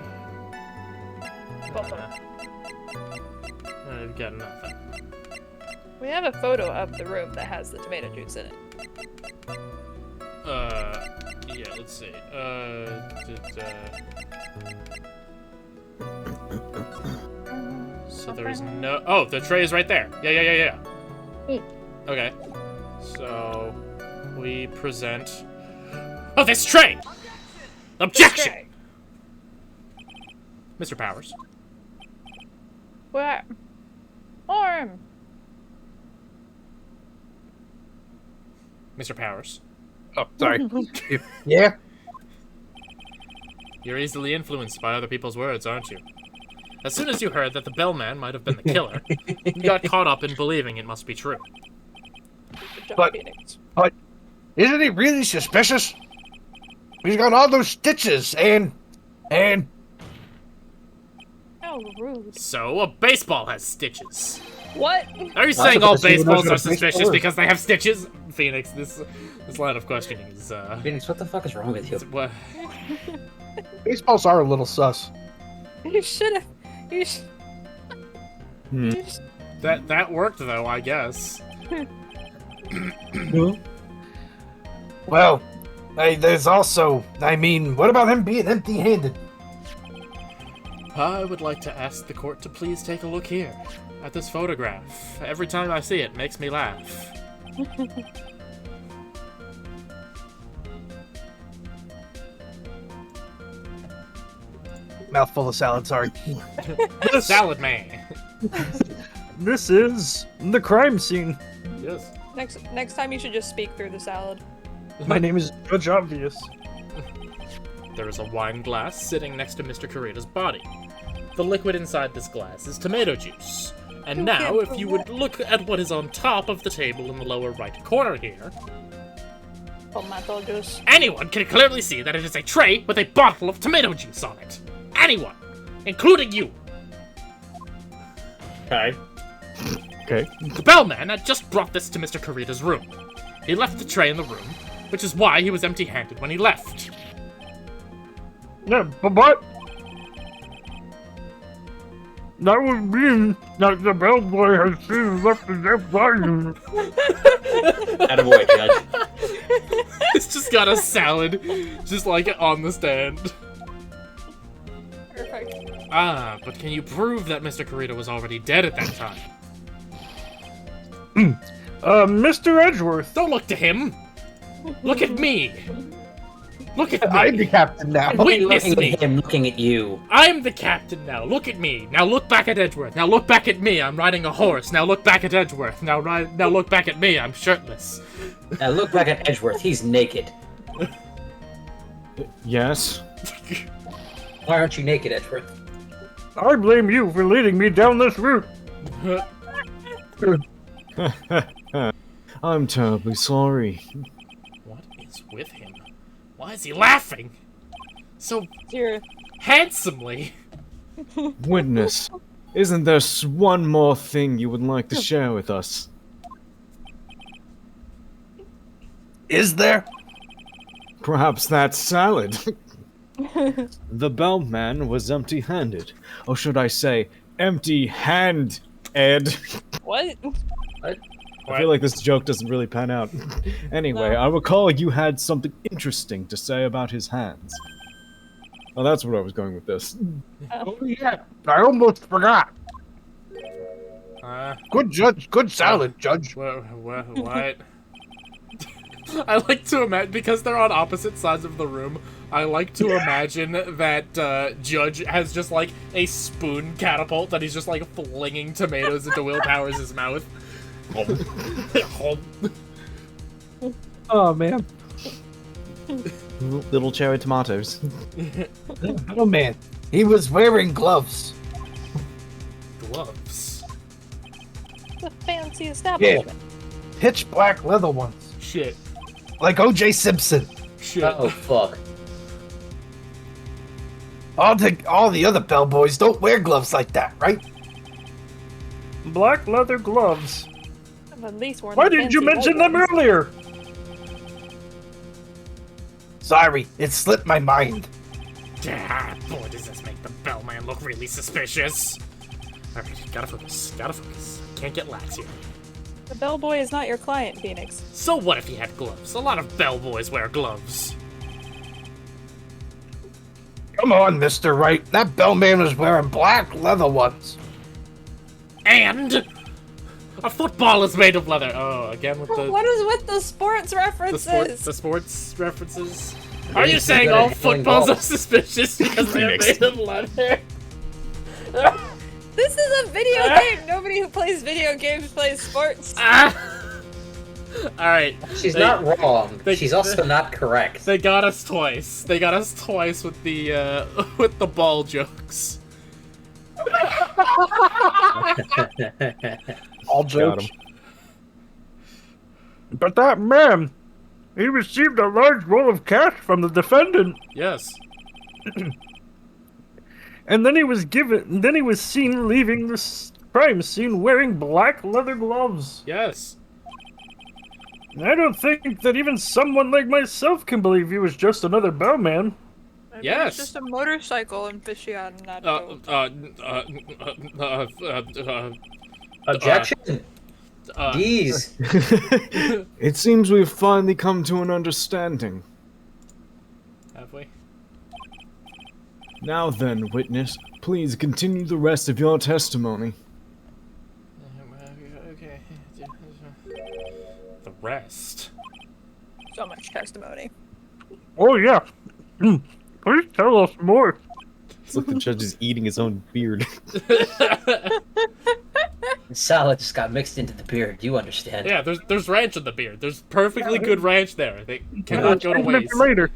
We've got nothing. We have a photo of the room that has the tomato juice in it. Yeah, let's see. So there's no. Oh, the tray is right there. Yeah. Okay. So we present. Oh, this tray! Objection! Mr. Powers. Where? Arm! Mr. Powers. Oh, sorry. Yeah? You're easily influenced by other people's words, aren't you? As soon as you heard that the bellman might have been the killer, you got caught up in believing it must be true. But isn't he really suspicious? He's got all those stitches and... How rude. So, a baseball has stitches. What? Are you saying all baseballs are suspicious because they have stitches? Phoenix, this line of questioning is, Phoenix, what the fuck is wrong with you? What? Baseballs are a little sus. You should've... That worked, though, I guess. Well, there's also... I mean, what about him being empty-handed? I would like to ask the court to please take a look here, at this photograph. Every time I see it, makes me laugh. Mouthful of salad, sorry. Salad man. This is the crime scene. Yes. Next time you should just speak through the salad. My name is Judge Obvious. There is a wine glass sitting next to Mr. Kurita's body. The liquid inside this glass is tomato juice. And now, if you would look at what is on top of the table in the lower right corner here, Tomato juice. anyone can clearly see that it is a tray with a bottle of tomato juice on it. Anyone, including you. Okay. The bellman had just brought this to Mr. Kurita's room. He left the tray in the room, which is why he was empty-handed when he left. Yeah, but what? That would mean that the bellboy has seen left his empty. Attaboy, Judge. It's just got a salad, just like on the stand. Perfect. Ah, but can you prove that Mr. Kurita was already dead at that time? Mr. Edgeworth. Don't look to him! Look at me! Look at me! I'm the captain now. Witness Looking me! at him, looking at you. I'm the captain now. Look at me. Now look back at Edgeworth. Now look back at me. I'm riding a horse. Now look back at Edgeworth. Now look back at me. I'm shirtless. Now look back at Edgeworth. He's naked. Yes? Why aren't you naked, Edgeworth? I blame you for leading me down this route. I'm terribly sorry. What is with him? Why is he laughing? So You're... handsomely. Witness, isn't there one more thing you would like to share with us? Is there? Perhaps that salad. The bellman was empty-handed. Or should I say, empty-hand, Ed. What? I feel like this joke doesn't really pan out. Anyway, I recall you had something interesting to say about his hands. Oh, that's where I was going with this. Oh, yeah. I almost forgot. Good judge. Good salad, Judge. What? I like to imagine, because they're on opposite sides of the room, I like to imagine that Judge has just like a spoon catapult that he's just like flinging tomatoes into Will Powers' mouth. Oh man. Little cherry tomatoes. Oh man. He was wearing gloves. Gloves. It's a fancy establishment. Pitch black leather ones. Shit. Like O.J. Simpson. Shit. Oh fuck. All the other bellboys don't wear gloves like that, right? Black leather gloves. I've at least worn Why the didn't you fancy mention white them ones. earlier? Sorry, it slipped my mind. Ah, boy, does this make the bellman look really suspicious. Alright, gotta focus. Gotta focus. Can't get lax here. The bellboy is not your client, Phoenix. So what if he had gloves? A lot of bellboys wear gloves. Come on, Mr. Wright. That bellman was wearing black leather ones. And a football is made of leather. Oh, again with the What is with the sports references? the sports references. Are you saying all footballs are suspicious because they're made of leather? This is a video game. Nobody who plays video games plays sports. Alright. She's not wrong. She's also not correct. They got us twice. They got us twice with the ball jokes. All jokes. But that man, he received a large roll of cash from the defendant. Yes. And then he was seen leaving the crime scene wearing black leather gloves. Yes. I don't think that even someone like myself can believe he was just another bellman. Yes. It's just a motorcycle aficionado. Objection. Geez. It seems we've finally come to an understanding. Have we? Now then, witness, please continue the rest of your testimony. Okay. The rest. So much testimony. Oh yeah. Please tell us more. It's like the judge is eating his own beard. Salad just got mixed into the beard. You understand? Yeah, there's ranch in the beard. There's perfectly good ranch there. They cannot go to waste. Later.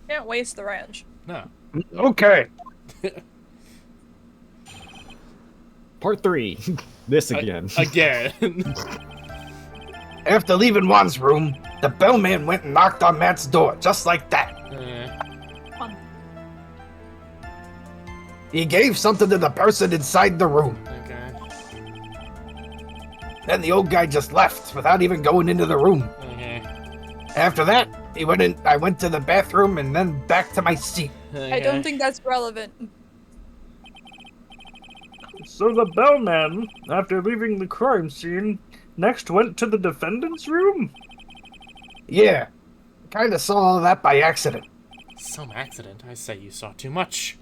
Can't waste the ranch. No. Okay. Part 3. This again. Again. After leaving Juan's room, the bellman went and knocked on Matt's door, just like that. He gave something to the person inside the room. Okay. Then the old guy just left without even going into the room. Okay. After that, I went to the bathroom and then back to my seat. I don't think that's relevant. So the bellman, after leaving the crime scene, next went to the defendant's room? Yeah, kinda saw all that by accident. Some accident. I say you saw too much.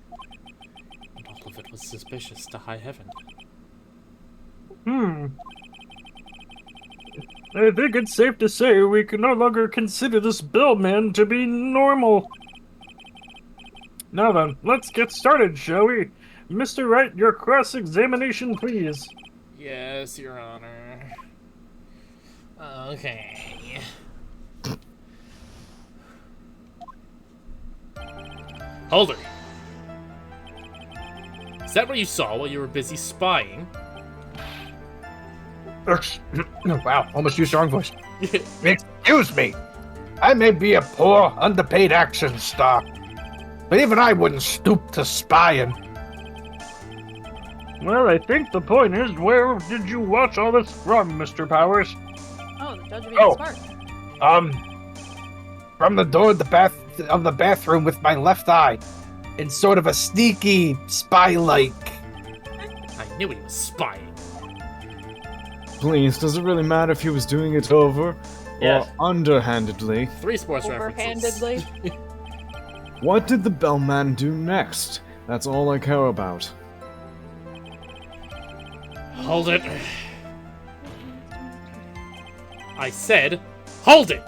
And all of it was suspicious to high heaven. I think it's safe to say we can no longer consider this bellman to be normal. Now then, let's get started, shall we? Mr. Wright, your cross-examination, please. Yes, Your Honor. Okay. Holder. Is that what you saw while you were busy spying? Wow, almost used the wrong voice. Excuse me. I may be a poor, underpaid action star, but even I wouldn't stoop to spying. Well, I think the point is, where did you watch all this from, Mr. Powers? Oh, the judge being smart. From the door of the bathroom with my left eye, in sort of a sneaky, spy-like. I knew he was spying. Please, does it really matter if he was doing it over Yes. or underhandedly? 3 sports references. Overhandedly. What did the bellman do next? That's all I care about. Hold it. I said, hold it!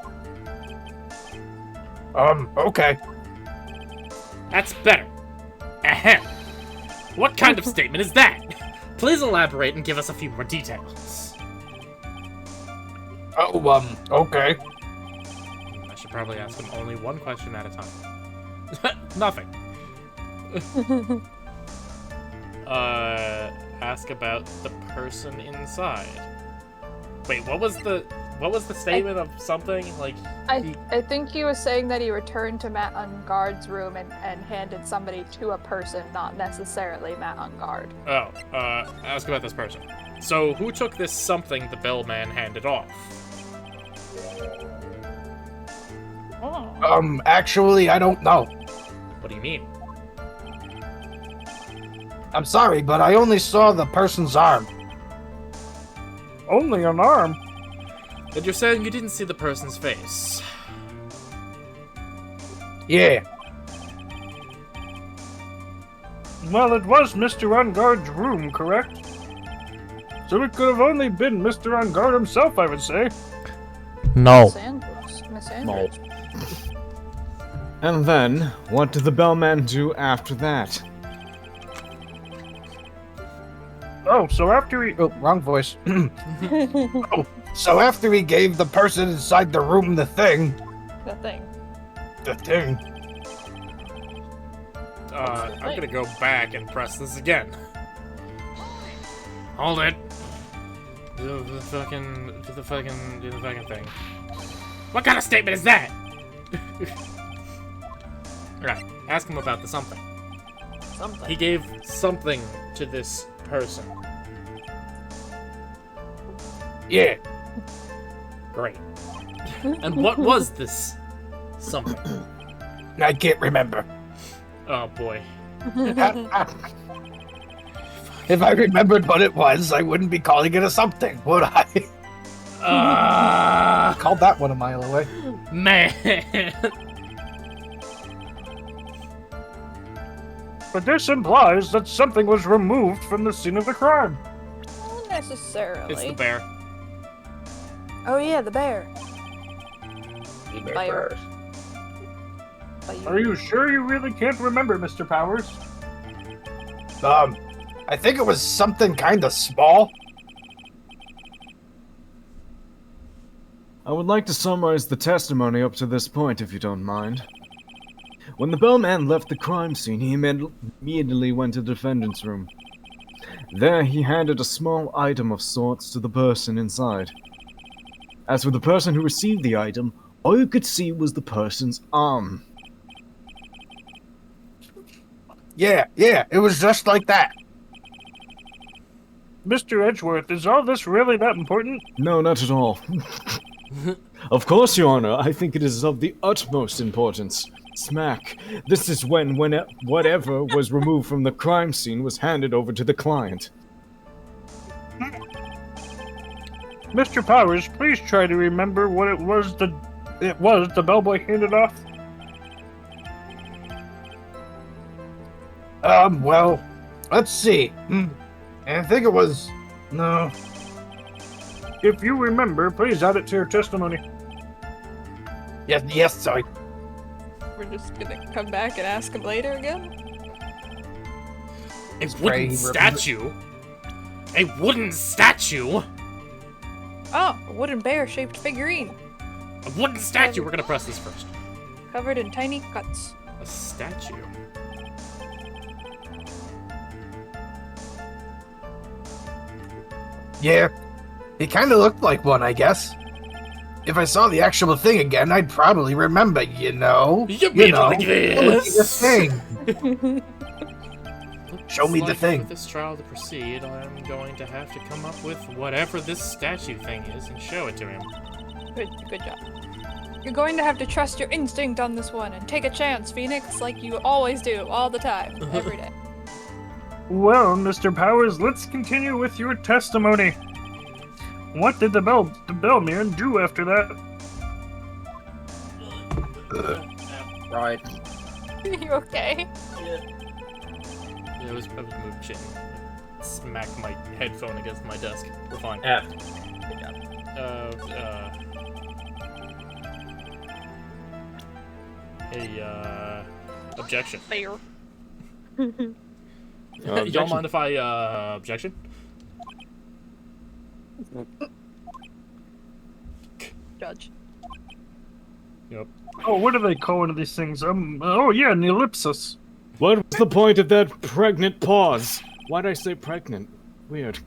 Okay. That's better. Ahem. What kind of statement is that? Please elaborate and give us a few more details. Okay. probably ask him only one question at a time. Nothing. Ask about the person inside. Wait, what was the statement of something? Like, I think he was saying that he returned to Matt Unguard's room and handed somebody to a person, not necessarily Matt Unguard. Oh, ask about this person. So, who took this something the bellman handed off? Actually, I don't know. What do you mean? I'm sorry, but I only saw the person's arm. Only an arm? But you're saying you didn't see the person's face. Yeah. Well, it was Mr. Unguard's room, correct? So it could have only been Mr. Unguard himself, I would say. No. Miss Andrews. And then, what did the bellman do after that? Oh, so after he... Oh, wrong voice. Oh, so after he gave the person inside the room the thing... The thing. The thing. I'm gonna go back and press this again. Hold it. Do the fucking thing. What kind of statement is that? Right, ask him about the something. Something. He gave something to this person. Yeah. Great. And what was this something? I can't remember. Oh boy. If I remembered what it was, I wouldn't be calling it a something, would I? I called that one a mile away. Man. But this implies that something was removed from the scene of the crime. Not necessarily. It's the bear. Oh yeah, the bear. Bear. Are you sure you really can't remember, Mr. Powers? I think it was something kinda small. I would like to summarize the testimony up to this point, if you don't mind. When the bellman left the crime scene, he immediately went to the defendant's room. There, he handed a small item of sorts to the person inside. As for the person who received the item, all you could see was the person's arm. Yeah, it was just like that. Mr. Edgeworth, is all this really that important? No, not at all. Of course, Your Honor, I think it is of the utmost importance. Smack. This is when whatever was removed from the crime scene was handed over to the client. Mr. Powers, please try to remember what it was the bellboy handed off. Well, let's see. I think it was... No. If you remember, please add it to your testimony. Yes, sorry. We're just gonna come back and ask him later again? A wooden statue? A wooden statue? Oh, a wooden bear-shaped figurine. A wooden statue? We're gonna press this first. Covered in tiny cuts. A statue? Yeah, he kinda looked like one, I guess. If I saw the actual thing again, I'd probably remember, you know. You mean like this? The thing. Show me the thing. For this trial to proceed, I'm going to have to come up with whatever this statue thing is and show it to him. Good job. You're going to have to trust your instinct on this one and take a chance, Phoenix, like you always do, all the time, every day. Well, Mr. Powers, let's continue with your testimony. What did the bellman do after that? Right. You okay? Yeah, I was moving shit. Smack my headphone against my desk. We're fine. F. Objection. Fair. Y'all mind if I, objection? Judge. Yep. Oh, what do they call one of these things? Oh yeah, an ellipsis. What was the point of that pregnant pause? Why'd I say pregnant? Weird.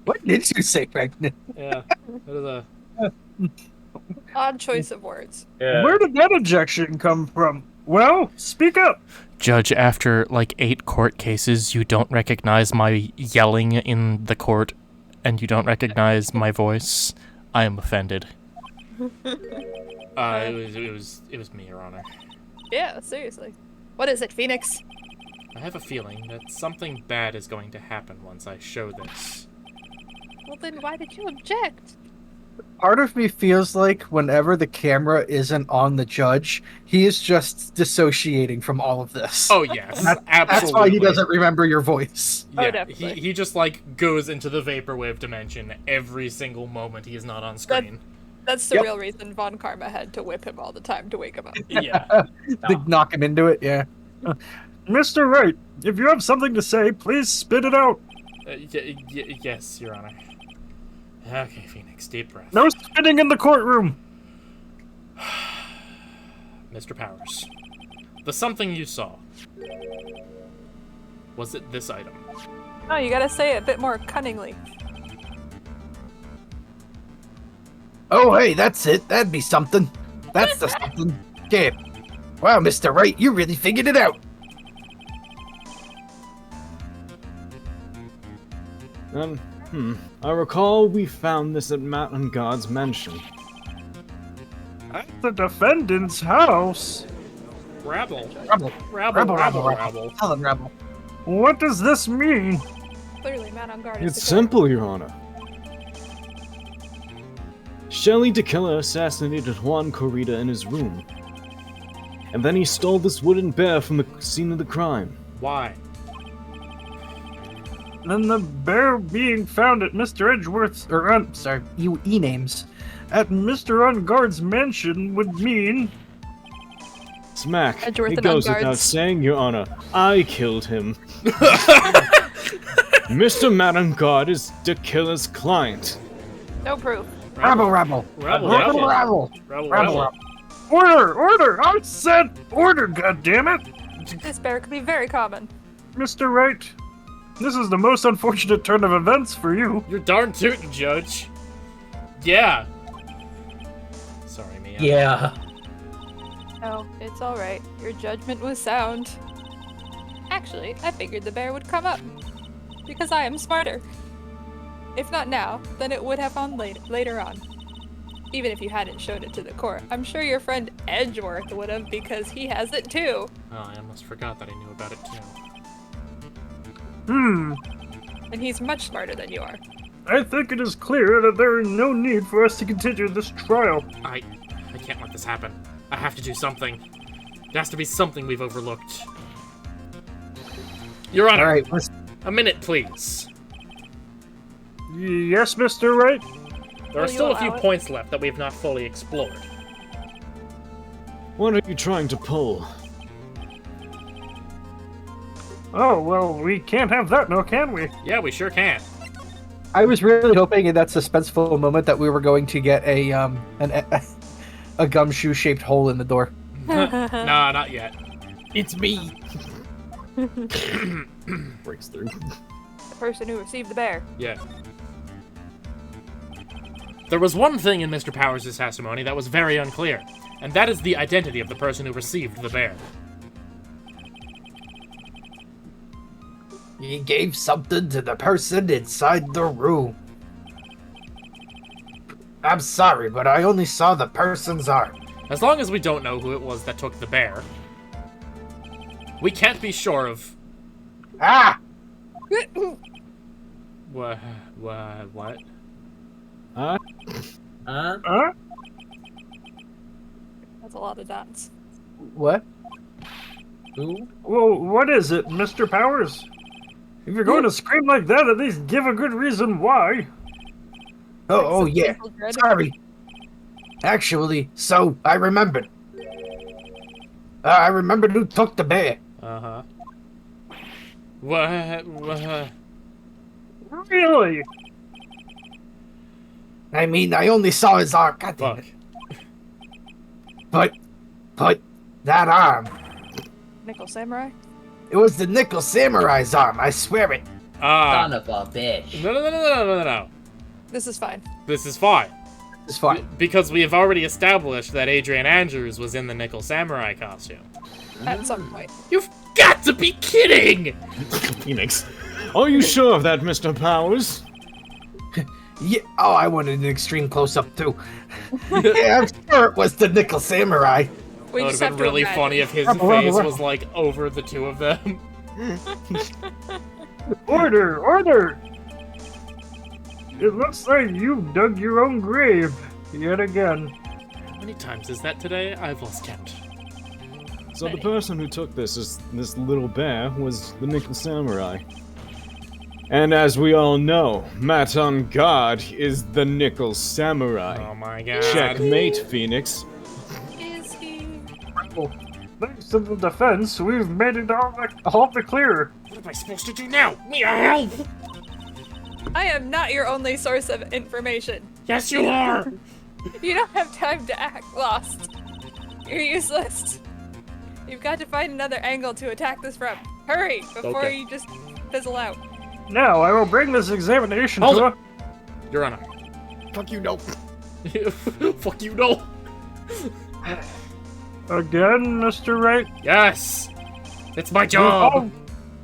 What did you say, pregnant? Yeah. That is a... Odd choice of words. Where did that ejection come from? Well, speak up. Judge, after like 8 court cases, you don't recognize my yelling in the court, and you don't recognize my voice. I am offended. It was me, Your Honor. Yeah, seriously. What is it, Phoenix? I have a feeling that something bad is going to happen once I show this. Well, then why did you object? Part of me feels like whenever the camera isn't on the judge, he is just dissociating from all of this. Oh, yes. Absolutely. That's why he doesn't remember your voice. Oh, Yeah, definitely. he just, like, goes into the vaporwave dimension every single moment he is not on screen. That's the real reason Von Karma had to whip him all the time to wake him up. Yeah. Knock him into it, yeah. Mr. Wright, if you have something to say, please spit it out. Yes, Your Honor. Okay, Phoenix, deep breath. No spitting in the courtroom. Mr. Powers, the something you saw, was it this item? Oh, you gotta say it a bit more cunningly. Oh, hey, that's it. That'd be something. That's the something. Yeah. Wow, Mr. Wright, you really figured it out. I recall we found this at Mountain God's mansion. At the defendant's house? Rabble. Rabble. Tell him, Rabble. What does this mean? Clearly, man on guard is It's the simple, Your Honor. Shelley DeKiller assassinated Juan Corrida in his room. And then he stole this wooden bear from the scene of the crime. Why? Then the bear being found at Mr. Edgeworth's, you e-names. At Mr. Unguard's mansion would mean... Smack. Edgeworth It and goes Unguard's. without saying, Your Honor. I killed him. Mr. Mountain God is DeKiller's client. No proof. Rabble. Order! I said order, goddammit! This bear could be very common. Mr. Wright, this is the most unfortunate turn of events for you. You're darn tootin', Judge. Yeah. Sorry, Mia. Yeah. No, it's alright. Your judgment was sound. Actually, I figured the bear would come up. Because I am smarter. If not now, then it would have found later on. Even if you hadn't showed it to the court, I'm sure your friend Edgeworth would have because he has it too. Oh, I almost forgot that I knew about it too. And he's much smarter than you are. I think it is clear that there is no need for us to continue this trial. I can't let this happen. I have to do something. There has to be something we've overlooked. Your Honor, Alright, a minute, please. Yes, Mr. Wright? There are still a few points left that we have not fully explored. What are you trying to pull? Oh, well, we can't have that now, can we? Yeah, we sure can. I was really hoping in that suspenseful moment that we were going to get a gumshoe-shaped hole in the door. Nah, not yet. It's me. Breaks through. The person who received the bear. Yeah. There was one thing in Mr. Powers' testimony that was very unclear, and that is the identity of the person who received the bear. He gave something to the person inside the room. I'm sorry, but I only saw the person's arm. As long as we don't know who it was that took the bear, we can't be sure of... Ah! What? Huh? Huh? That's a lot of dots. What? Who? Well, what is it, Mr. Powers? If you're going to scream like that, at least give a good reason why. Oh, yeah. Sorry. Actually, so I remembered. I remembered who took the bear. Uh-huh. What? Really? I mean, I only saw his arm. God damn it. But that arm. Nickel Samurai? It was the Nickel Samurai's arm. I swear it. Son of a bitch. No. This is fine. This is fine. It's fine. Because we have already established that Adrian Andrews was in the Nickel Samurai costume. At some point. You've got to be kidding! Phoenix, are you sure of that, Mr. Powers? Yeah. Oh, I wanted an extreme close-up, too. Yeah, I'm sure it was the Nickel Samurai. It would have been really funny if his face was, like, over the two of them. Order! It looks like you dug your own grave, yet again. How many times is that today? I've lost count. So the person who took this little bear was the Nickel Samurai. And as we all know, Matt on guard is the Nickel Samurai. Oh my god. Checkmate, Phoenix. Is he? Well, thanks to the defense, we've made it all the clear. What am I supposed to do now? Need help! I am not your only source of information. Yes, you are! You don't have time to act lost. You're useless. You've got to find another angle to attack this from. Hurry, before you just fizzle out. Now, I will bring this examination Hold to it. Your Honor. Fuck you, no. Fuck you, no. Again, Mr. Wright? Yes! It's my job!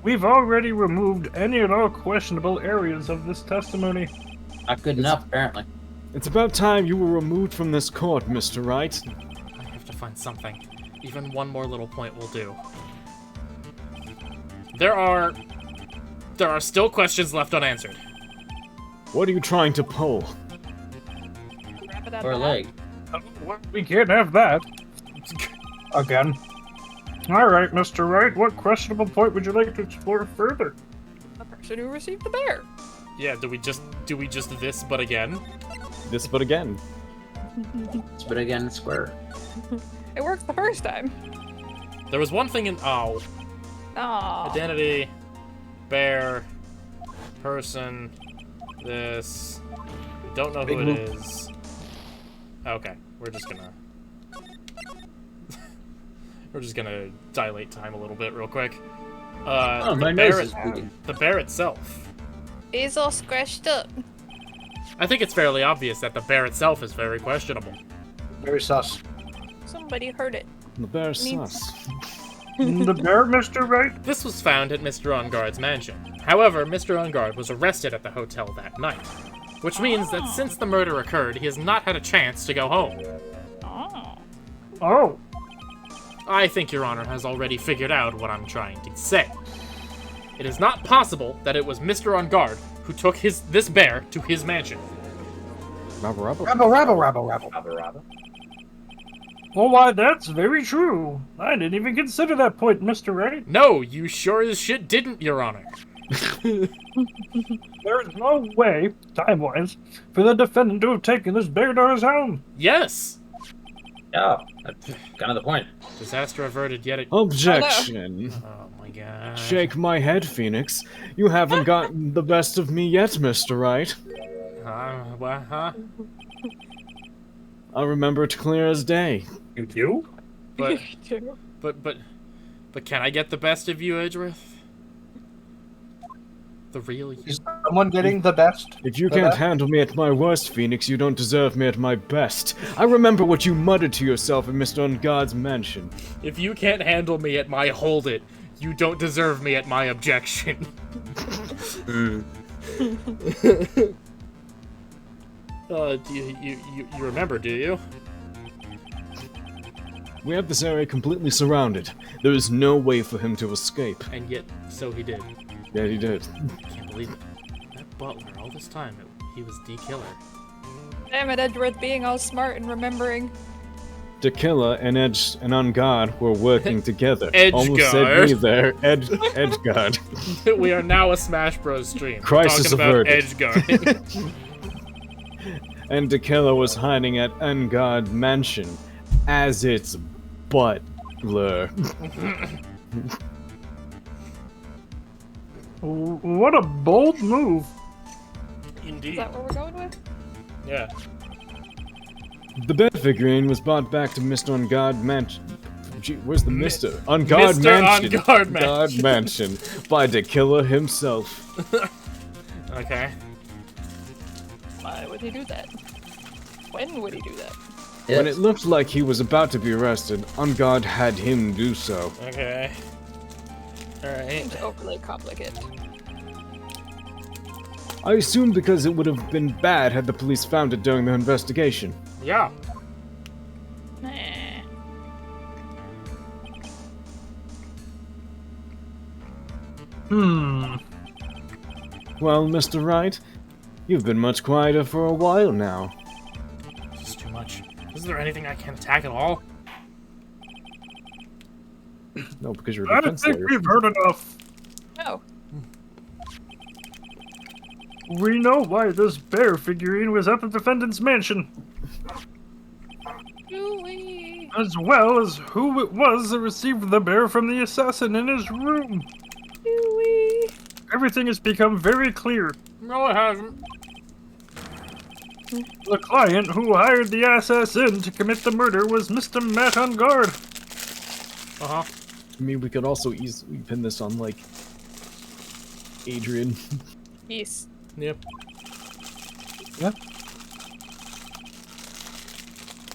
We've already removed any and all questionable areas of this testimony. Not good enough, apparently. It's about time you were removed from this court, Mr. Wright. I have to find something. Even one more little point will do. There are still questions left unanswered. What are you trying to pull? Wrap it up. Or a leg. We can't have that. Again. Alright, Mr. Wright, what questionable point would you like to explore further? The person who received the bear. Yeah, do we just this but again? This but again. But again, square. It worked the first time. There was one thing in identity, bear, person, this. We don't know who it is. Okay, we're just gonna dilate time a little bit real quick. My nose is bleeding. The bear itself. He's all scratched up. I think it's fairly obvious that the bear itself is very questionable. Very sus. Somebody heard it. The bear's sus. The bear, Mr. Wright? This was found at Mr. Ungard's mansion. However, Mr. Ungard was arrested at the hotel that night, which means that since the murder occurred, he has not had a chance to go home. Oh. I think Your Honor has already figured out what I'm trying to say. It is not possible that it was Mr. Ungard who took this bear to his mansion. Rabble. Well, why, that's very true. I didn't even consider that point, Mr. Wright. No, you sure as shit didn't, Your Honor. There is no way, time-wise, for the defendant to have taken this bear to his home. Yes! Yeah, that's kind of the point. Disaster averted yet Objection. Oh my god. Shake my head, Phoenix. You haven't gotten the best of me yet, Mr. Wright. What, huh? I remember it clear as day. You do? But can I get the best of you, Edgeworth? The real you? Is someone getting the best? If you can't handle me at my worst, Phoenix, you don't deserve me at my best. I remember what you muttered to yourself in Mr. Ungard's mansion. If you can't handle me at my hold it, you don't deserve me at my objection. You remember, do you? We have this area completely surrounded. There is no way for him to escape. And yet, so he did. Yeah, he did. I can't believe it. That butler, all this time, he was D-Killer. Damn it, Edgeworth being all smart and remembering. Tequila and Edge and Ungard were working together. Edgeguard. Almost said me there. Edgeguard. We are now a Smash Bros. Stream. Crisis talking about averted. Edgeguard. And Tequila was hiding at Ungard Mansion as its butler. What a bold move. Indeed. Is that what we're going with? Yeah. The bear figurine was brought back to Mr. Ungard Mansion. Gee, where's the Mr.? Ungard Mansion. Ungard Mansion by the killer himself. Okay. Why would he do that? When would he do that? Yes. When it looked like he was about to be arrested, Ungard had him do so. Okay. Alright. Seems overly complicated. I assume because it would have been bad had the police found it during their investigation. Yeah. Nah. Well, Mr. Wright, you've been much quieter for a while now. This is too much. Is there anything I can attack at all? No, because you're a I defense think lawyer. we've heard enough. Oh. We know why this bear figurine was at the defendant's mansion, Dewey. as well as who it was that received the bear from the assassin in his room. Dewey. Everything has become very clear. No, it hasn't. The client who hired the assassin to commit the murder was Mr. Matt Ungard. Uh-huh. I mean, we could also easily pin this on, like, Adrian. Yes. Yep.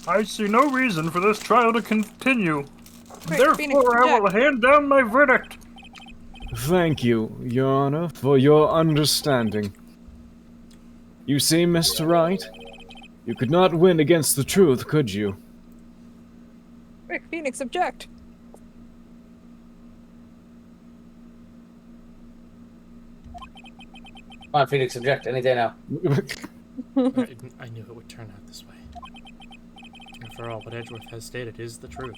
I see no reason for this trial to continue. Quick, Phoenix, Therefore, I will hand down my verdict. Thank you, Your Honor, for your understanding. You see, Mr. Wright, you could not win against the truth, could you? Quick, Phoenix, object. Come on, Phoenix, object any day now. I knew it would turn out this way. After all, what Edgeworth has stated is the truth.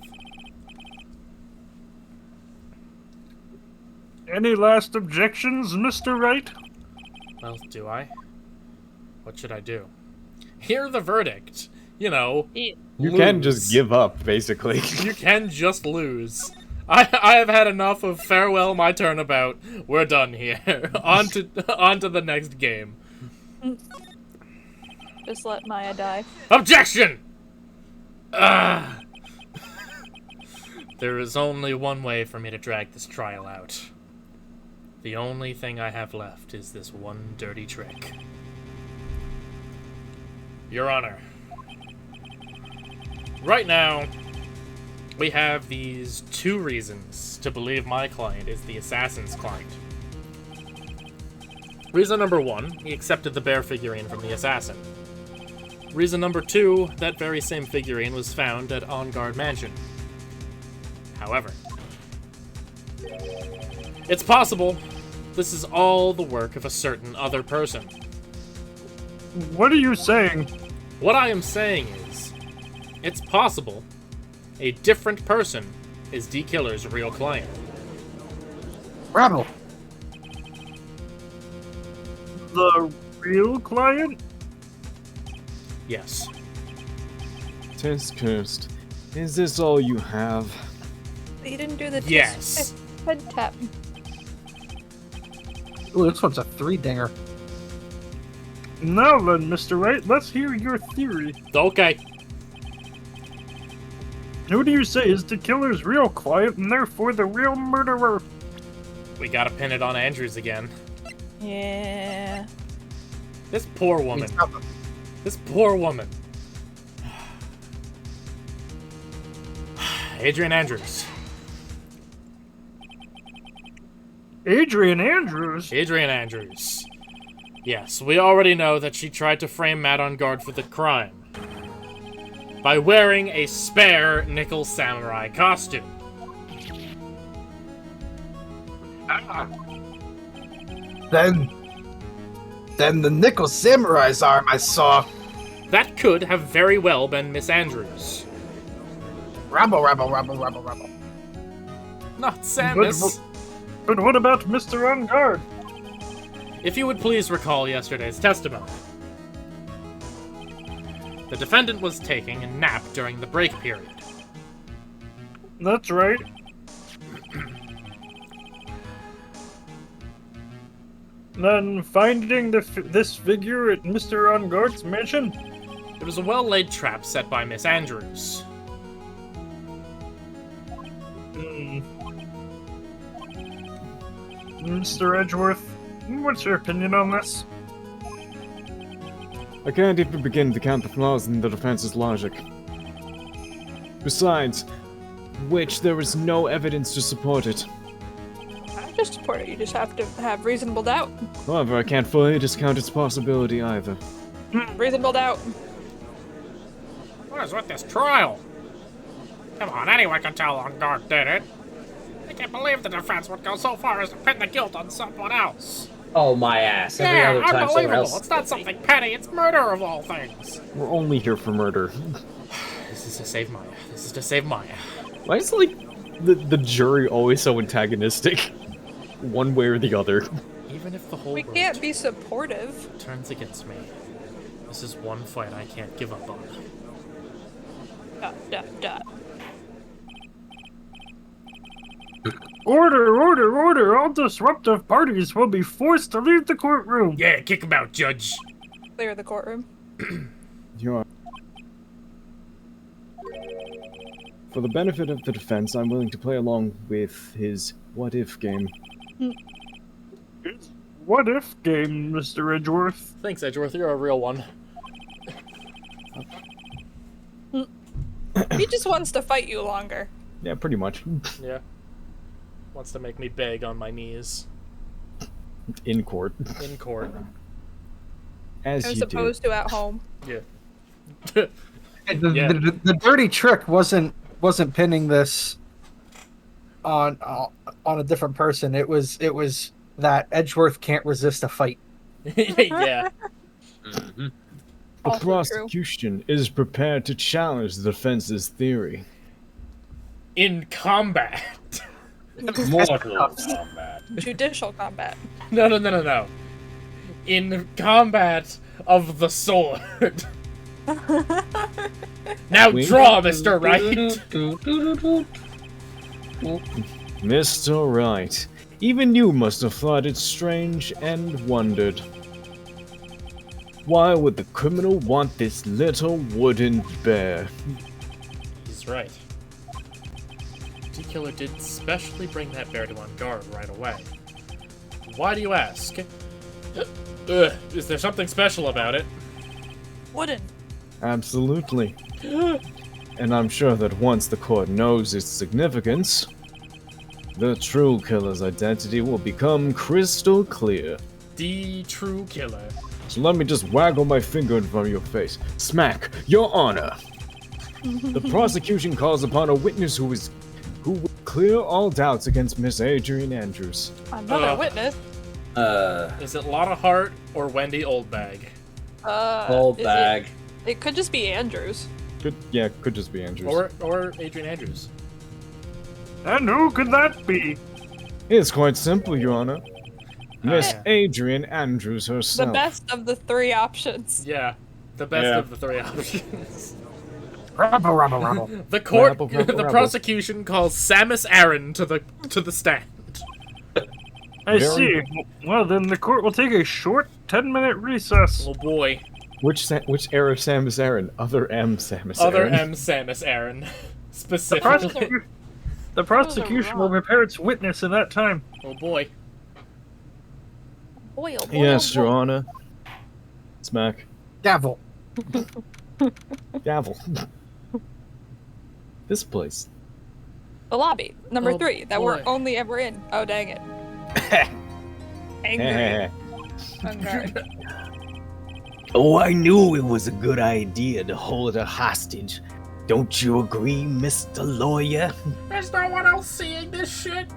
Any last objections, Mr. Wright? Well, do I? What should I do? Hear the verdict. You know, You can just give up, basically. You can just lose. I have had enough of farewell my turnabout. We're done here. on to the next game. Just let Maya die. Objection! Ah. There is only one way for me to drag this trial out. The only thing I have left is this one dirty trick. Your Honor. Right now, we have these two reasons to believe my client is the assassin's client. Reason number one, he accepted the bear figurine from the assassin. Reason number two, that very same figurine was found at Ungard Mansion. However, it's possible this is all the work of a certain other person. What are you saying? What I am saying is, it's possible a different person is D Killer's real client. Bravo. The real client? Yes. Test cursed. Is this all you have? He didn't do the Yes. head tap. Ooh, this one's a 3-dinger. Now then, Mr. Wright, let's hear your theory. Okay. Who do you say is the killer's real client and therefore the real murderer? We gotta pin it on Andrews again. Yeah. This poor woman. This poor woman. Adrian Andrews. Adrian Andrews? Adrian Andrews. Yes, we already know that she tried to frame Matt Ungard for the crime by wearing a spare nickel samurai costume. Then the nickel samurai's arm I saw. That could have very well been Miss Andrews. Rabble. Not Samus. But what about Mr. Ungard? If you would please recall yesterday's testimony. The defendant was taking a nap during the break period. That's right. Then finding this figure at Mr. Engarde's mansion? It was a well-laid trap set by Miss Andrews. Mr. Edgeworth, what's your opinion on this? I can't even begin to count the flaws in the defense's logic. Besides which, there is no evidence to support it. I just support it. You just have to have reasonable doubt. However, I can't fully discount its possibility either. Reasonable doubt. What is with this trial? Come on, anyone can tell Engarde did it. I can't believe the defense would go so far as to pin the guilt on someone else. Oh my ass! Every other time someone unbelievable! else. It's not something petty. It's murder of all things. We're only here for murder. This is to save Maya. This is to save Maya. Why is like the jury always so antagonistic, one way or the other? Even if the whole We world can't be supportive. turns against me, this is one fight I can't give up on. Dot. Order, order, order! All disruptive parties will be forced to leave the courtroom! Yeah, kick him out, Judge. Clear the courtroom. Your For the benefit of the defense, I'm willing to play along with his what-if game. What if game, Mr. Edgeworth? Thanks, Edgeworth. You're a real one. He just wants to fight you longer. Yeah, pretty much. Yeah. Wants to make me beg on my knees. In court. In court. As As you opposed to at home. Yeah. The dirty trick wasn't pinning this on a different person. It was that Edgeworth can't resist a fight. Yeah. Mm-hmm. The prosecution is prepared to challenge the defense's theory. In combat. Mortal combat. Judicial combat. No. In combat of the sword. Now draw, Mr. Wright! Mr. Wright, even you must have thought it strange and wondered. Why would the criminal want this little wooden bear? He's right. Killer did specially bring that bear to Engarde right away. Why do you ask? Is there something special about it? Wooden. Absolutely. And I'm sure that once the court knows its significance, the true killer's identity will become crystal clear. The true killer. So let me just waggle my finger in front of your face. Smack, Your Honor! The prosecution calls upon a witness who will clear all doubts against Miss Adrian Andrews. Another witness? Is it Lotta Hart or Wendy Oldbag? Oldbag. It could just be Andrews. Could just be Andrews. Or Adrian Andrews. And who could that be? It's quite simple, Your Honor. Miss Adrian Andrews herself. The best of the three options. Yeah, the best of the three options. Rabble. The court, Rabble. the prosecution calls Samus Aran to the stand. I see. Well, then the court will take a short 10-minute recess. Oh boy. Which era Samus Aran? Other M Samus Other Aran. M Samus Aran. Specifically. The prosecution will prepare its witness in that time. Oh boy. Boy, oh boy, Yes, oh boy. Your Honor. Smack. Gavel. Gavel. This place. The lobby. Number 3 that we're boy. only ever in. Oh, dang it. Angry. Engarde. Oh, I knew it was a good idea to hold her hostage. Don't you agree, Mr. Lawyer? There's no one else seeing this shit.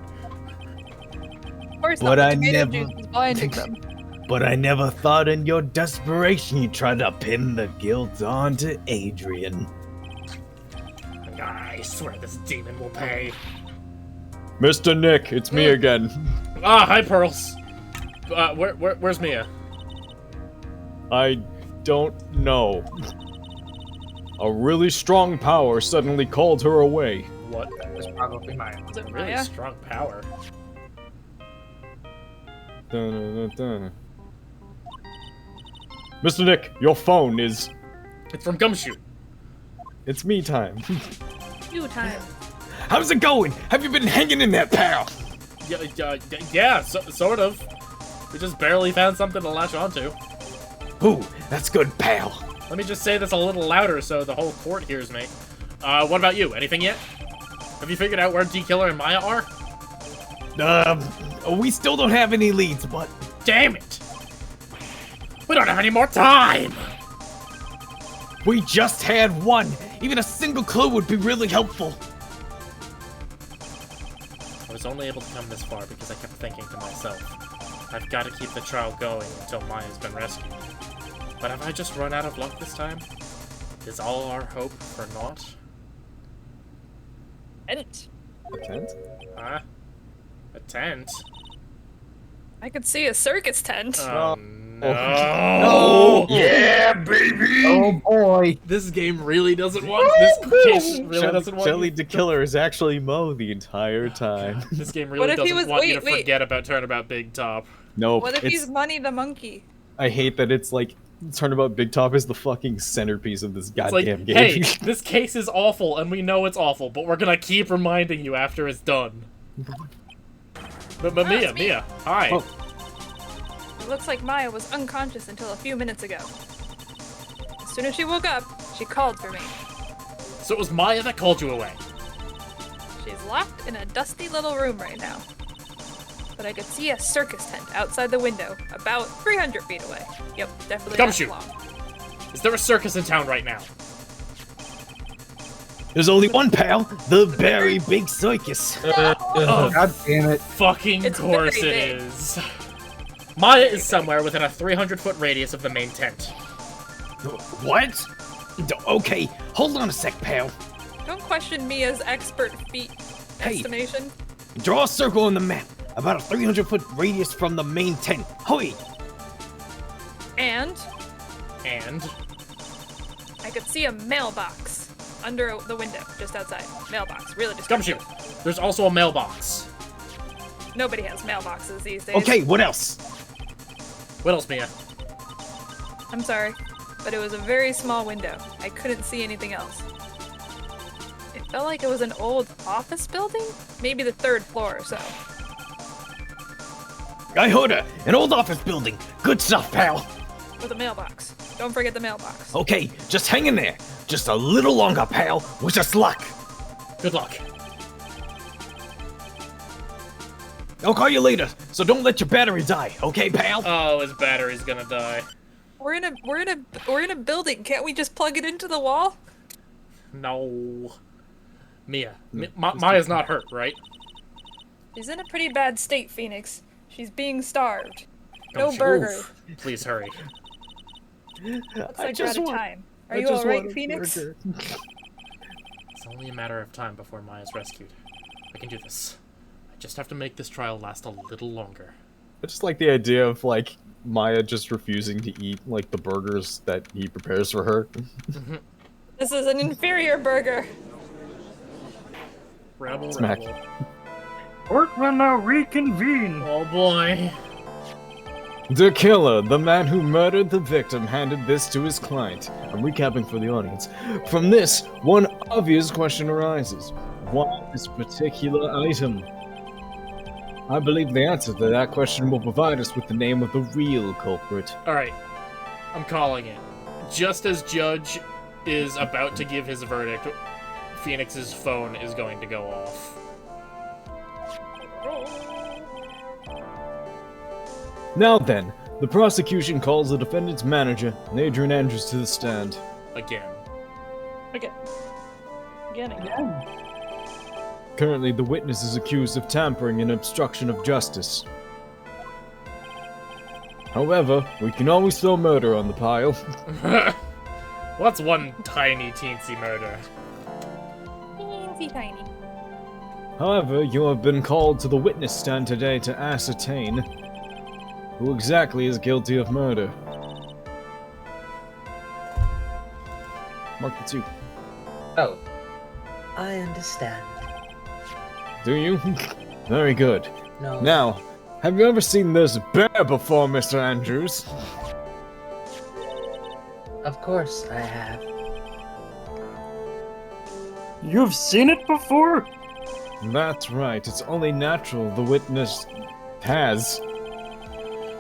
Of course But not, the I tomato never- juice is blinding them. But I never thought in your desperation you tried to pin the guilt onto Adrian. I swear this demon will pay. Mr. Nick, it's me again. Ah, hi, Pearls. Where's Mia? I don't know. A really strong power suddenly called her away. What? It's probably mine. Is it Really Maya? strong power. Mr. Nick, your phone is... It's from Gumshoe. It's me time. You time. How's it going? Have you been hanging in there, pal? Yeah, sort of. We just barely found something to latch onto. Ooh, that's good, pal. Let me just say this a little louder so the whole court hears me. What about you? Anything yet? Have you figured out where D-Killer and Maya are? We still don't have any leads, but... Damn it! We don't have any more time! We just had one! Even a single clue would be really helpful! I was only able to come this far because I kept thinking to myself, I've got to keep the trial going until Maya's been rescued. But have I just run out of luck this time? Is all our hope for naught? Tent. A tent? Huh? A tent? I could see a circus tent. No! Oh, yeah, baby! Oh boy. This game really doesn't want this case really doesn't want Jelly you- the Killer is actually Mo the entire time. This game What really if he doesn't was- want you to wait. forget about Turnabout Big Top. Nope. What if it's, he's Money the Monkey? I hate that it's like Turnabout Big Top is the fucking centerpiece of this It's like, goddamn game. hey, this case is awful and we know it's awful, but we're gonna keep reminding you after it's done. But Mia, hi. Oh. It looks like Maya was unconscious until a few minutes ago. As soon as she woke up, she called for me. So it was Maya that called you away. She's locked in a dusty little room right now. But I could see a circus tent outside the window, about 300 feet away. Yep, definitely Gumshoe. that long. Is there a circus in town right now? There's only one, pal. The Very Big Circus. Oh, God damn it. fucking It's course very it big. is. Maya is somewhere within a 300-foot radius of the main tent. What? Okay, hold on a sec, pal. Don't question Mia's expert feet Hey. estimation. Draw a circle on the map, about a 300-foot radius from the main tent. Hoi! And And I could see a mailbox under the window, just outside. Mailbox, really Gumshoe, descriptive. there's also a mailbox. Nobody has mailboxes these days. Okay, what else? What else, Mia? I'm sorry, but it was a very small window. I couldn't see anything else. It felt like it was an old office building? Maybe the 3rd floor or so. I heard her. An old office building. Good stuff, pal. With a mailbox. Don't forget the mailbox. Okay, just hang in there. Just a little longer, pal. Wish us luck. Good luck. I'll call you later, so don't let your battery die, okay, pal? Oh, his battery's gonna die. We're in a building. Can't we just plug it into the wall? No. Mia, Maya's not hurt, right? She's in a pretty bad state, Phoenix. She's being starved. No Gumshoe. burger. Oof. Please hurry. Looks like we're out of time. Are you alright, Phoenix? It's only a matter of time before Maya's rescued. I can do this. I just have to make this trial last a little longer. I just like the idea of like Maya just refusing to eat like the burgers that he prepares for her. This is an inferior burger. Rebel, Smack. rebel. Court will now reconvene. Oh boy. The killer, the man who murdered the victim, handed this to his client. I'm recapping for the audience. From this, one obvious question arises. Why this particular item? I believe the answer to that question will provide us with the name of the real culprit. Alright. I'm calling it. Just as Judge is about to give his verdict, Phoenix's phone is going to go off. Now then, the prosecution calls the defendant's manager, Adrian Andrews, to the stand. Again. Again. Currently, the witness is accused of tampering and obstruction of justice. However, we can always throw murder on the pile. What's one tiny teensy murder? Teensy tiny. However, you have been called to the witness stand today to ascertain who exactly is guilty of murder. Mark the 2. Oh. I understand. Do you? Very good. No. Now, Have you ever seen this bear before, Mr. Andrews? Of course I have. You've seen it before? That's right. It's only natural the witness has.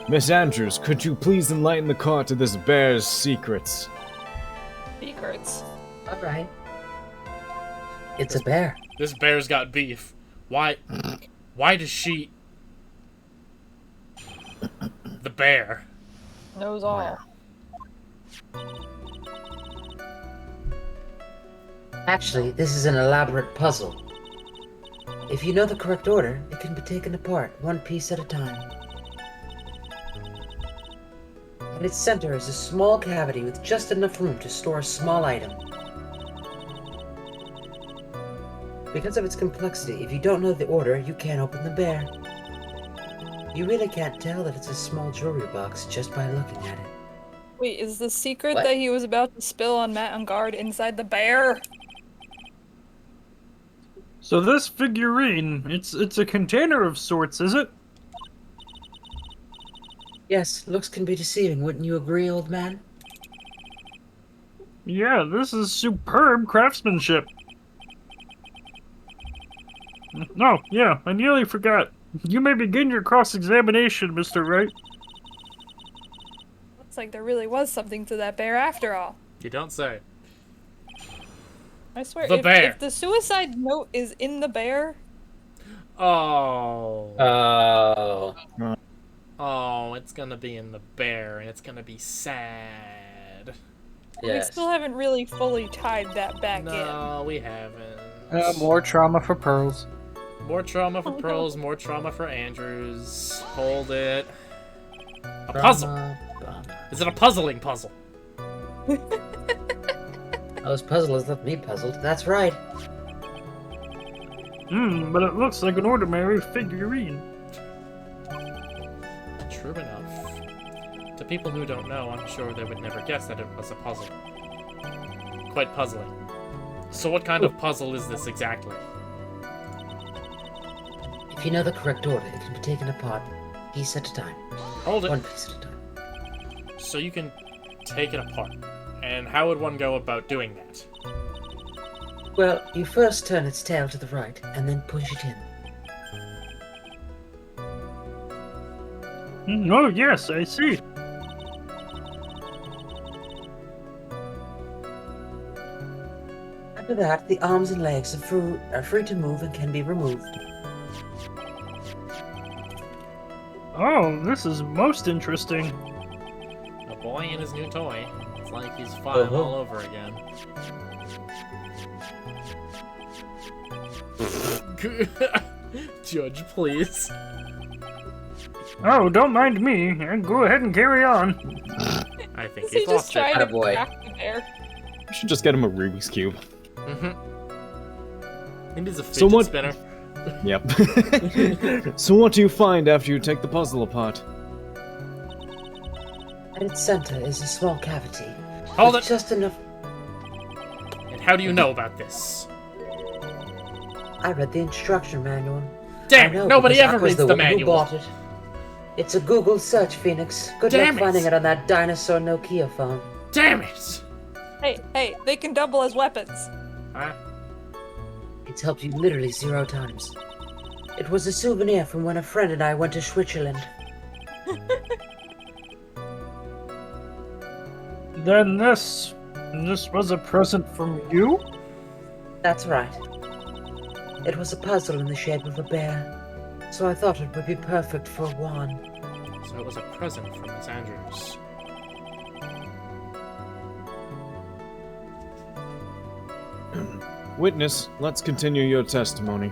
Miss Andrews, could you please enlighten the court to this bear's secrets? Secrets. All right. It's a bear. This bear's got beef. Why does she... The bear. Knows all. Actually, this is an elaborate puzzle. If you know the correct order, it can be taken apart, one piece at a time. In its center is a small cavity with just enough room to store a small item. Because of its complexity, if you don't know the order, you can't open the bear. You really can't tell that it's a small jewelry box just by looking at it. Wait, is the secret What? that he was about to spill on Matt on guard inside the bear? So this figurine, it's a container of sorts, is it? Yes, looks can be deceiving, wouldn't you agree, old man? Yeah, this is superb craftsmanship. No, yeah, I nearly forgot. You may begin your cross-examination, Mr. Wright. Looks like there really was something to that bear after all. You don't say. I swear, The bear. if the suicide note is in the bear, Oh. Oh. Oh, it's gonna be in the bear, and it's gonna be sad. we still haven't really fully tied that back No, we haven't. More trauma for Pearls. More trauma for Pearls, more trauma for Andrews. Hold it. A puzzle. Is it a puzzling puzzle? Those puzzlers left me puzzled. That's right. But it looks like an ordinary figurine. True enough. To people who don't know, I'm sure they would never guess that it was a puzzle. Quite puzzling. So what kind of puzzle is this exactly? If you know the correct order, it can be taken apart, piece at a time. Hold it. One piece at a time. So you can take it apart. And how would one go about doing that? Well, you first turn its tail to the right, and then push it in. Oh, yes, I see. After that, the arms and legs are free to move and can be removed. Oh, this is most interesting. A boy and his new toy. It's like he's 5 all over again. Judge, please. Oh, don't mind me. And go ahead and carry on. I think he he's just lost it. tried to Attaboy. crack the bear. We should just get him a Rubik's Cube. He needs a So fidget what- spinner. Yep. So what do you find after you take the puzzle apart? At its center is a small cavity. Hold with it! Just enough. And how do you know about this? I read the instruction manual. Damn I know, it! Nobody because ever Aqua's reads the the one who manual. bought it. It's a Google search, Phoenix. Good Damn luck it. finding it on that dinosaur Nokia phone. Damn it! Hey, they can double as weapons. Huh? It's helped you literally 0 times. It was a souvenir from when a friend and I went to Switzerland. Then this was a present from you? That's right. It was a puzzle in the shape of a bear, so I thought it would be perfect for Juan. So it was a present from Miss Andrews. Witness, let's continue your testimony.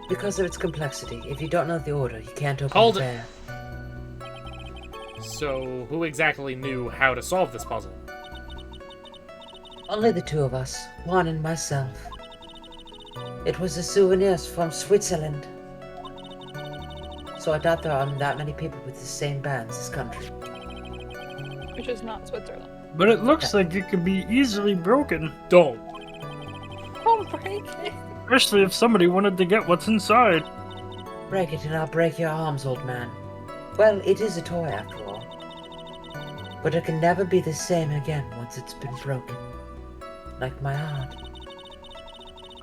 Because of its complexity, if you don't know the order, you can't open Hold the it. bear. So who exactly knew how to solve this puzzle? Only the 2 of us, Juan and myself. It was a souvenir from Switzerland. So I doubt there aren't that many people with the same bands as country. Which is not Switzerland. But it looks like it could be easily broken. Don't. Don't break it. Especially if somebody wanted to get what's inside. Break it and I'll break your arms, old man. Well, it is a toy after all. But it can never be the same again once it's been broken. Like my heart.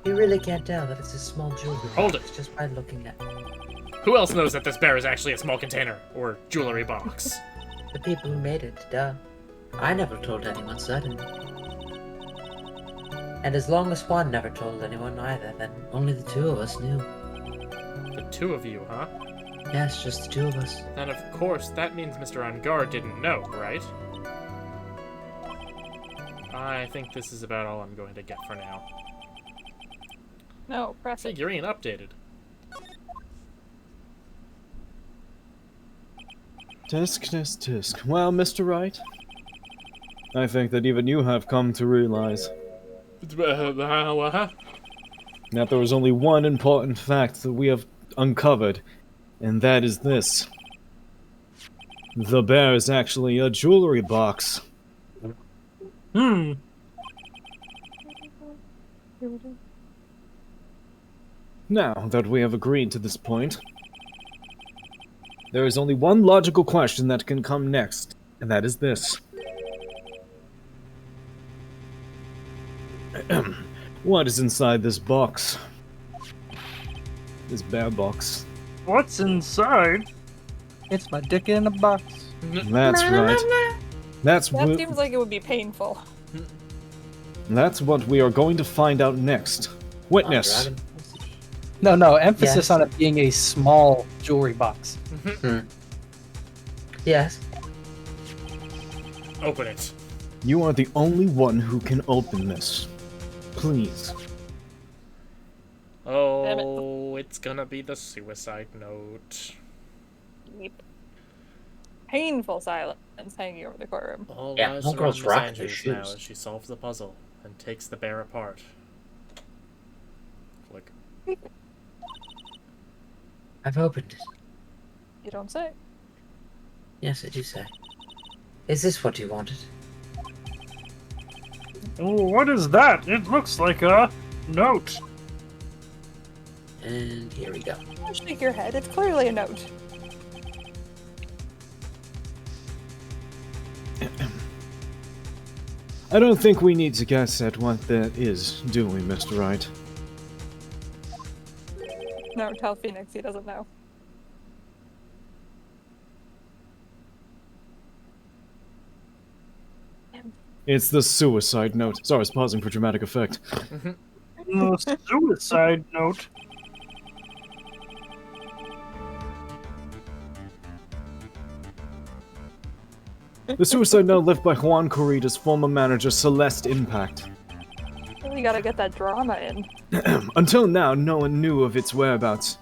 You really can't tell that it's a small jewelry Hold box just by looking at it. Who else knows that this bear is actually a small container or jewelry box? The people who made it, duh. I never told anyone, suddenly. And as long as Juan never told anyone either, then only the two of us knew. The two of you, huh? Yes, just the two of us. And of course, that means Mr. Angar didn't know, right? I think this is about all I'm going to get for now. No, press it. Figurine updated. Tisk. Well, Mr. Wright, I think that even you have come to realize that there was only one important fact that we have uncovered, and that is this. The bear is actually a jewelry box. Now that we have agreed to this point, there is only one logical question that can come next, and that is this. What is inside this box? This bear box. What's inside? It's my dick in a box. That's right. That seems like it would be painful. That's what we are going to find out next. Witness. No, emphasis Yes. on it being a small jewelry box. Yes. Open it. You are the only one who can open this. Please. Oh, it's gonna be the suicide note. Yep. Painful silence hanging over the courtroom. All Yeah, eyes one are girl's on Miss rocking her Andrews now shoes. as she solves the puzzle and takes the bear apart. Click. I've opened it. You don't say. Yes, I do say. Is this what you wanted? Oh, what is that? It looks like a note. And here we go. Don't shake your head. It's clearly a note. I don't think we need to guess at what that is, do we, Mr. Wright? No, tell Phoenix he doesn't know. It's the suicide note. Sorry, I was pausing for dramatic effect. The suicide note. The suicide note left by Juan Corrida's former manager, Celeste Impact. Really gotta get that drama in. Until now, no one knew of its whereabouts.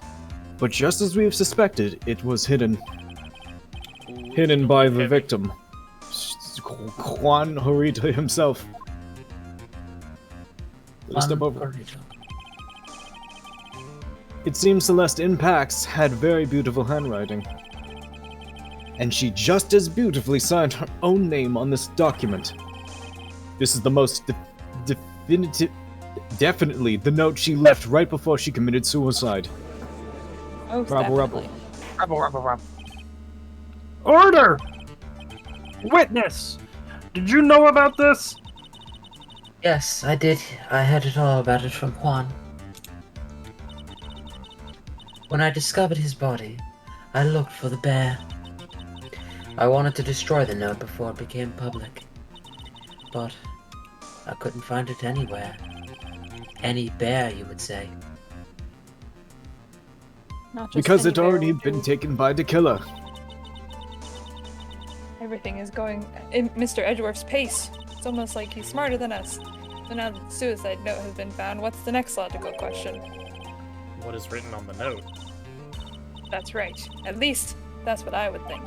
But just as we have suspected, it was hidden. Hidden by the victim. Juan Corrida himself. Let's step over. It seems Celeste Impacts had very beautiful handwriting. And she just as beautifully signed her own name on this document. This is the most definitely the note she left right before she committed suicide. Oh, Rubble. Order! Witness! Did you know about this? Yes, I did. I heard it all about it from Juan. When I discovered his body, I looked for the bear. I wanted to destroy the note before it became public. But I couldn't find it anywhere. Any bear, you would say. Not just Because any it already bear. been taken by the killer. Everything is going in Mr. Edgeworth's pace. It's almost like he's smarter than us. So now that the suicide note has been found, what's the next logical question? What is written on the note? That's right. At least, that's what I would think.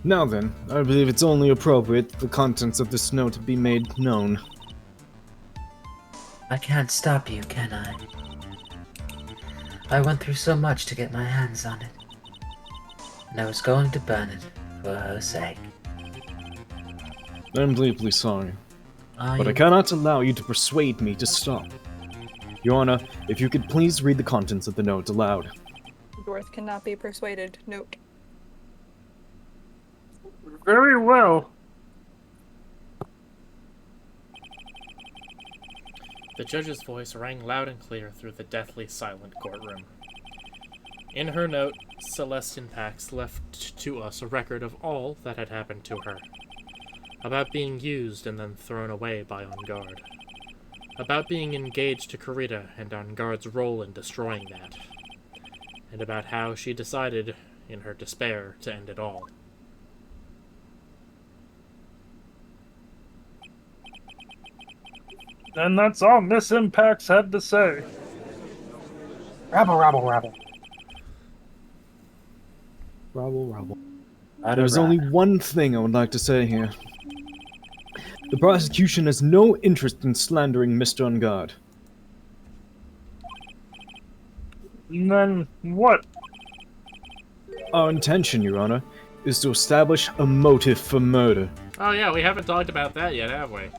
Now then, I believe it's only appropriate the contents of this note be made known. I can't stop you, can I? I went through so much to get my hands on it. And I was going to burn it for her sake. I'm deeply sorry, Are but I you? cannot allow you to persuade me to stop. Your Honor, if you could please read the contents of the note aloud. Dwarf cannot be persuaded. Note. Very well. The judge's voice rang loud and clear through the deathly silent courtroom. In her note, Celestine Pax left to us a record of all that had happened to her. About being used and then thrown away by On Guard. About being engaged to Kurita and On Guard's role in destroying that. And about how she decided, in her despair, to end it all. And that's all Miss Impacts had to say. Rabble, rabble, rabble. Rabble, rabble. I'd There's have only one thing I would like to say here. The prosecution has no interest in slandering Mr. On Guard. And then what? Our intention, Your Honor, is to establish a motive for murder. Oh yeah, we haven't talked about that yet, have we?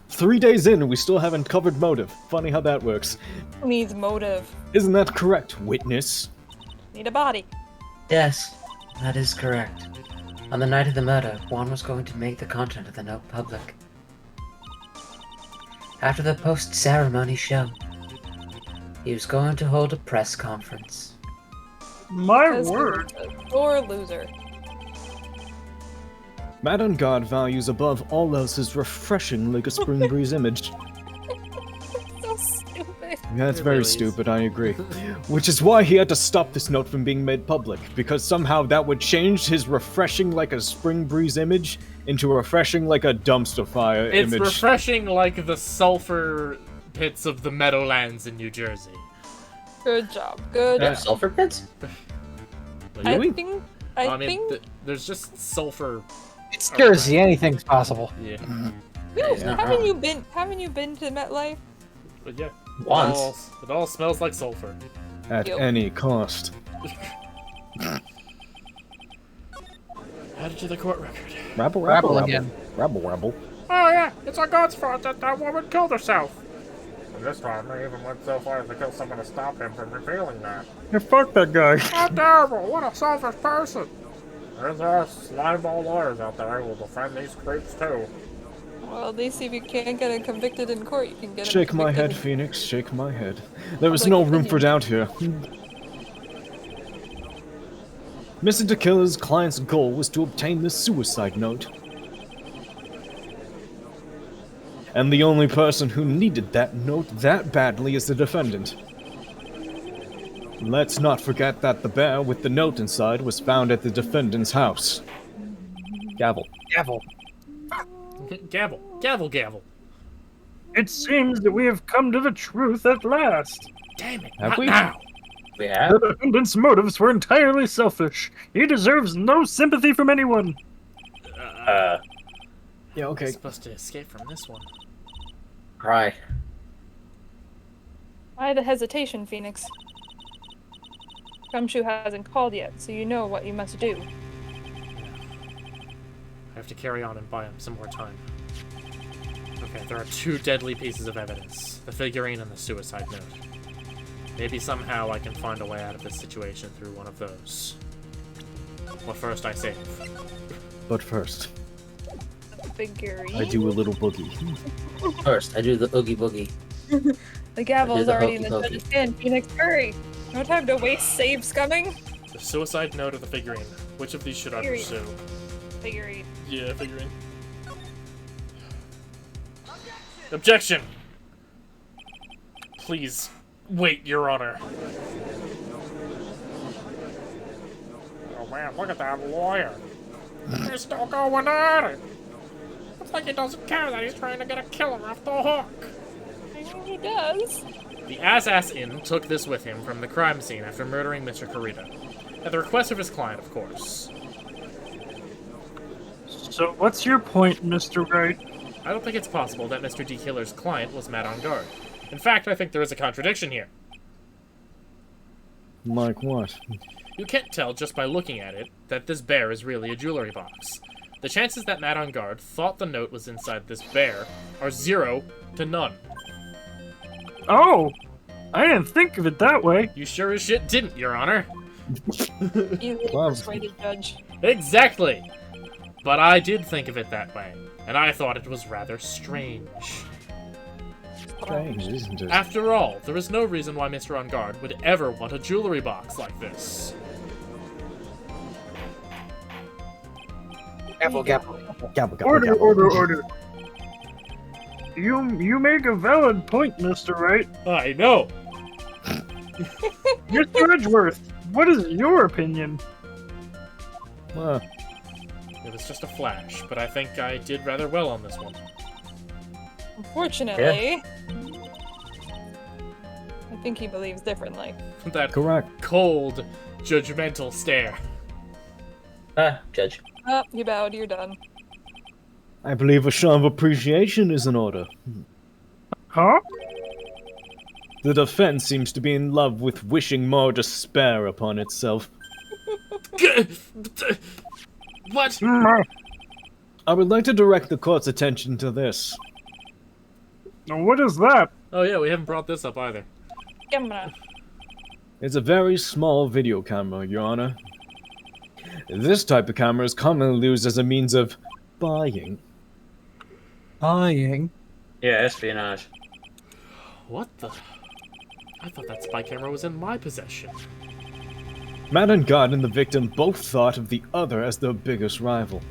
3 days in and we still haven't covered motive. Funny how that works. Needs motive. Isn't that correct, witness? Need a body. Yes, that is correct. On the night of the murder, Juan was going to make the content of the note public. After the post-ceremony show, he was going to hold a press conference. My Because word. he's a sore loser. Matt On Guard values above all else his refreshing like a spring breeze image. So stupid. Yeah, it's It very really is. stupid, I agree. Which is why he had to stop this note from being made public, because somehow that would change his refreshing like a spring breeze image into refreshing like a dumpster fire It's image. refreshing like the sulfur pits of the Meadowlands in New Jersey. Good job. Good. Yeah, sulfur pits? I Really? think. I mean, there's just sulfur. It's Jersey. Anything's possible. Yeah. He's not Haven't wrong. you been? Haven't you been to MetLife? But yeah. Once. It all smells like sulfur. At Yep. any cost. Added to the court record. Rabble, Rabble again. Rabble, rabble. Oh yeah, it's our God's fault that that woman killed herself. And this time, they even went so far as to kill someone to stop him from revealing that. Yeah, fuck that guy. How terrible! What a selfish person! There's our slimeball lawyers out there who will defend these creeps too. Well, at least if you can't get him convicted in court, you can get him Shake my head, convicted Phoenix, shake my head. There is Public no room for opinion. doubt here. Mr. DeKiller's client's goal was to obtain the suicide note. And the only person who needed that note that badly is the defendant. Let's not forget that the bear with the note inside was found at the defendant's house. Gavel. Gavel. Gavel. Gavel, gavel. It seems that we have come to the truth at last. Damn it. Have Not we? now. We have? The defendant's motives were entirely selfish. He deserves no sympathy from anyone. Yeah, I'm okay. supposed to escape from this one. Cry. Why the hesitation, Phoenix? Gumshoe hasn't called yet, so you know what you must do. I have to carry on and buy him some more time. Okay, there are two deadly pieces of evidence. The figurine and the suicide note. Maybe somehow I can find a way out of this situation through one of those. But first I save. But first, Figurine. I do a little boogie. First, I do the oogie boogie. The gavel's the already in the hokey judge's hand. Phoenix, hurry! No time to waste saves coming. The suicide note or the figurine? Which of these should I Figurine. pursue? Figurine. Yeah, figurine. Objection! Please, wait, Your Honor. Oh man, look at that lawyer. He's still going at it. Looks like he doesn't care that he's trying to get a killer off the hook. I know he does. The Ass Inn took this with him from the crime scene after murdering Mr. Kurita. At the request of his client, of course. So what's your point, Mr. Wright? I don't think it's possible that Mr. D. Killer's client was Matt On Guard. In fact, I think there is a contradiction here. Like what? You can't tell just by looking at it that this bear is really a jewelry box. The chances that Matt On Guard thought the note was inside this bear are 0 to none. Oh, I didn't think of it that way. You sure as shit didn't, Your Honor. Easily persuaded judge. Exactly! But I did think of it that way, and I thought it was rather strange. Strange, isn't it? After all, there is no reason why Mr. On Guard would ever want a jewelry box like this. Gavel, gavel. Order. You make a valid point, Mr. Wright. I know! Mr. Edgeworth, what is your opinion? It was just a flash, but I think I did rather well on this one. Unfortunately, I think he believes differently. That Correct. cold, judgmental stare. Judge. Oh, you bowed, you're done. I believe a show of appreciation is in order. Huh? The defense seems to be in love with wishing more despair upon itself. What? I would like to direct the court's attention to this. What is that? Oh yeah, we haven't brought this up either. Camera. It's a very small video camera, Your Honor. This type of camera is commonly used as a means of spying. Spying? Yeah, espionage. What the? I thought that spy camera was in my possession. Matt God and the victim both thought of the other as their biggest rival.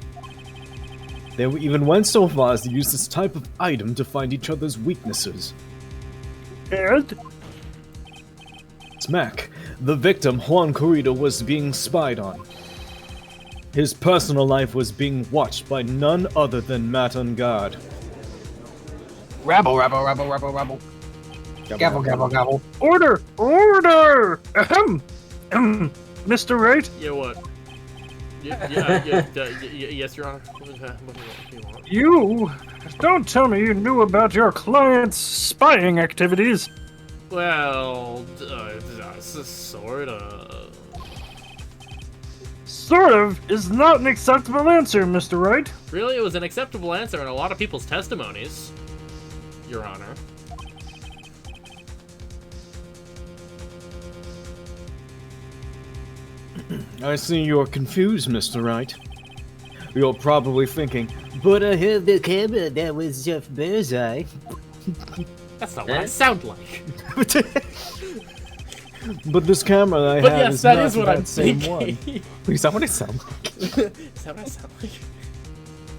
They even went so far as to use this type of item to find each other's weaknesses. And? Smack, the victim, Juan Corrido, was being spied on. His personal life was being watched by none other than Matt God. Rabble. Gavel. Order! Ahem! Mr. Wright? Yeah, what? Yes, Your Honor. What do you want? You don't tell me you knew about your client's spying activities. Well, sorta. Sort of is not an acceptable answer, Mr. Wright. Really, it was an acceptable answer in a lot of people's testimonies, Your Honor. I see you're confused, Mr. Wright. You're probably thinking, but I have the camera that was Jeff Bearseye. That's not what I sound like. But this camera I But have yes, is that not is what that I'm same thinking. one. Is that what it sounds like? Is that what I sound like?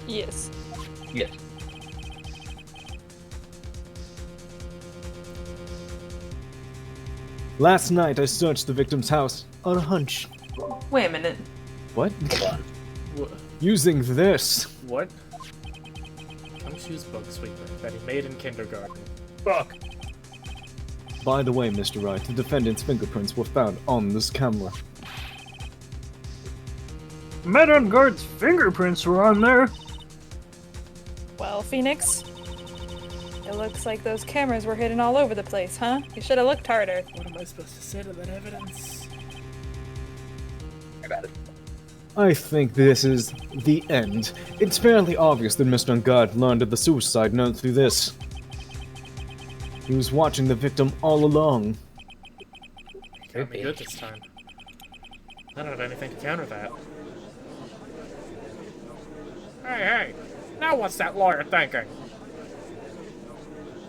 Yes. Yes. Last night I searched the victim's house on a hunch. Wait a minute. What? What? Using this. What? Gumshoe's bug sweeper that he made in kindergarten. Fuck. By the way, Mr. Wright, the defendant's fingerprints were found on this camera. Madame Guard's fingerprints were on there. Well, Phoenix, it looks like those cameras were hidden all over the place, huh? You should have looked harder. What am I supposed to say to that evidence? I think this is the end. It's fairly obvious that Mr. Ungard learned of the suicide note through this. He was watching the victim all along. Got me good this time. I don't have anything to counter that. Hey, now what's that lawyer thinking?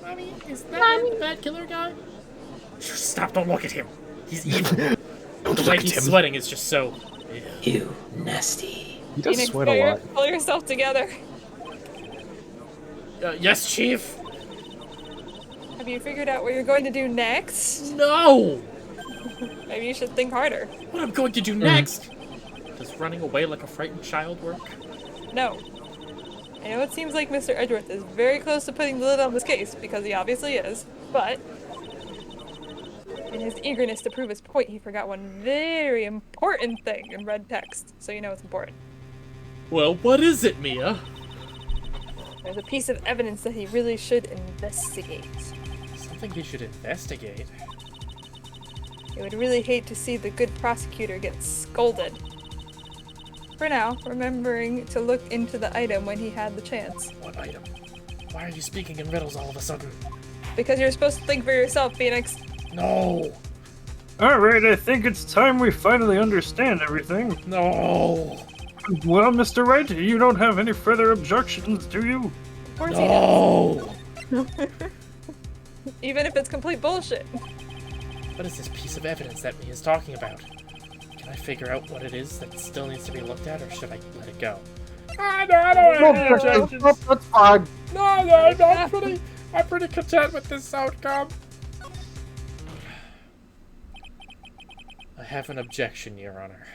Mommy, is that the bad killer guy? Stop, don't look at him. He's evil. The way he's sweating is just so... You nasty. He does Phoenix, sweat a lot. pull yourself together. Yes, Chief? Have you figured out what you're going to do next? No! Maybe you should think harder. What I'm going to do next? Does running away like a frightened child work? No. I know it seems like Mr. Edgeworth is very close to putting the lid on this case, because he obviously is, but in his eagerness to prove his point, he forgot one very important thing in red text, so you know it's important. Well, what is it, Mia? There's a piece of evidence that he really should investigate. Something he should investigate? I would really hate to see the good prosecutor get scolded. For now, remembering to look into the item when he had the chance. What item? Why are you speaking in riddles all of a sudden? Because you're supposed to think for yourself, Phoenix. No. Alright, I think it's time we finally understand everything. No. Well, Mr. Wright, you don't have any further objections, do you? Of course No. he does. Even if it's complete bullshit. What is this piece of evidence that Mia's talking about? Can I figure out what it is that still needs to be looked at, or should I let it go? No, I don't have any objections. That's fine. No, I'm pretty content with this outcome. I have an objection, Your Honor.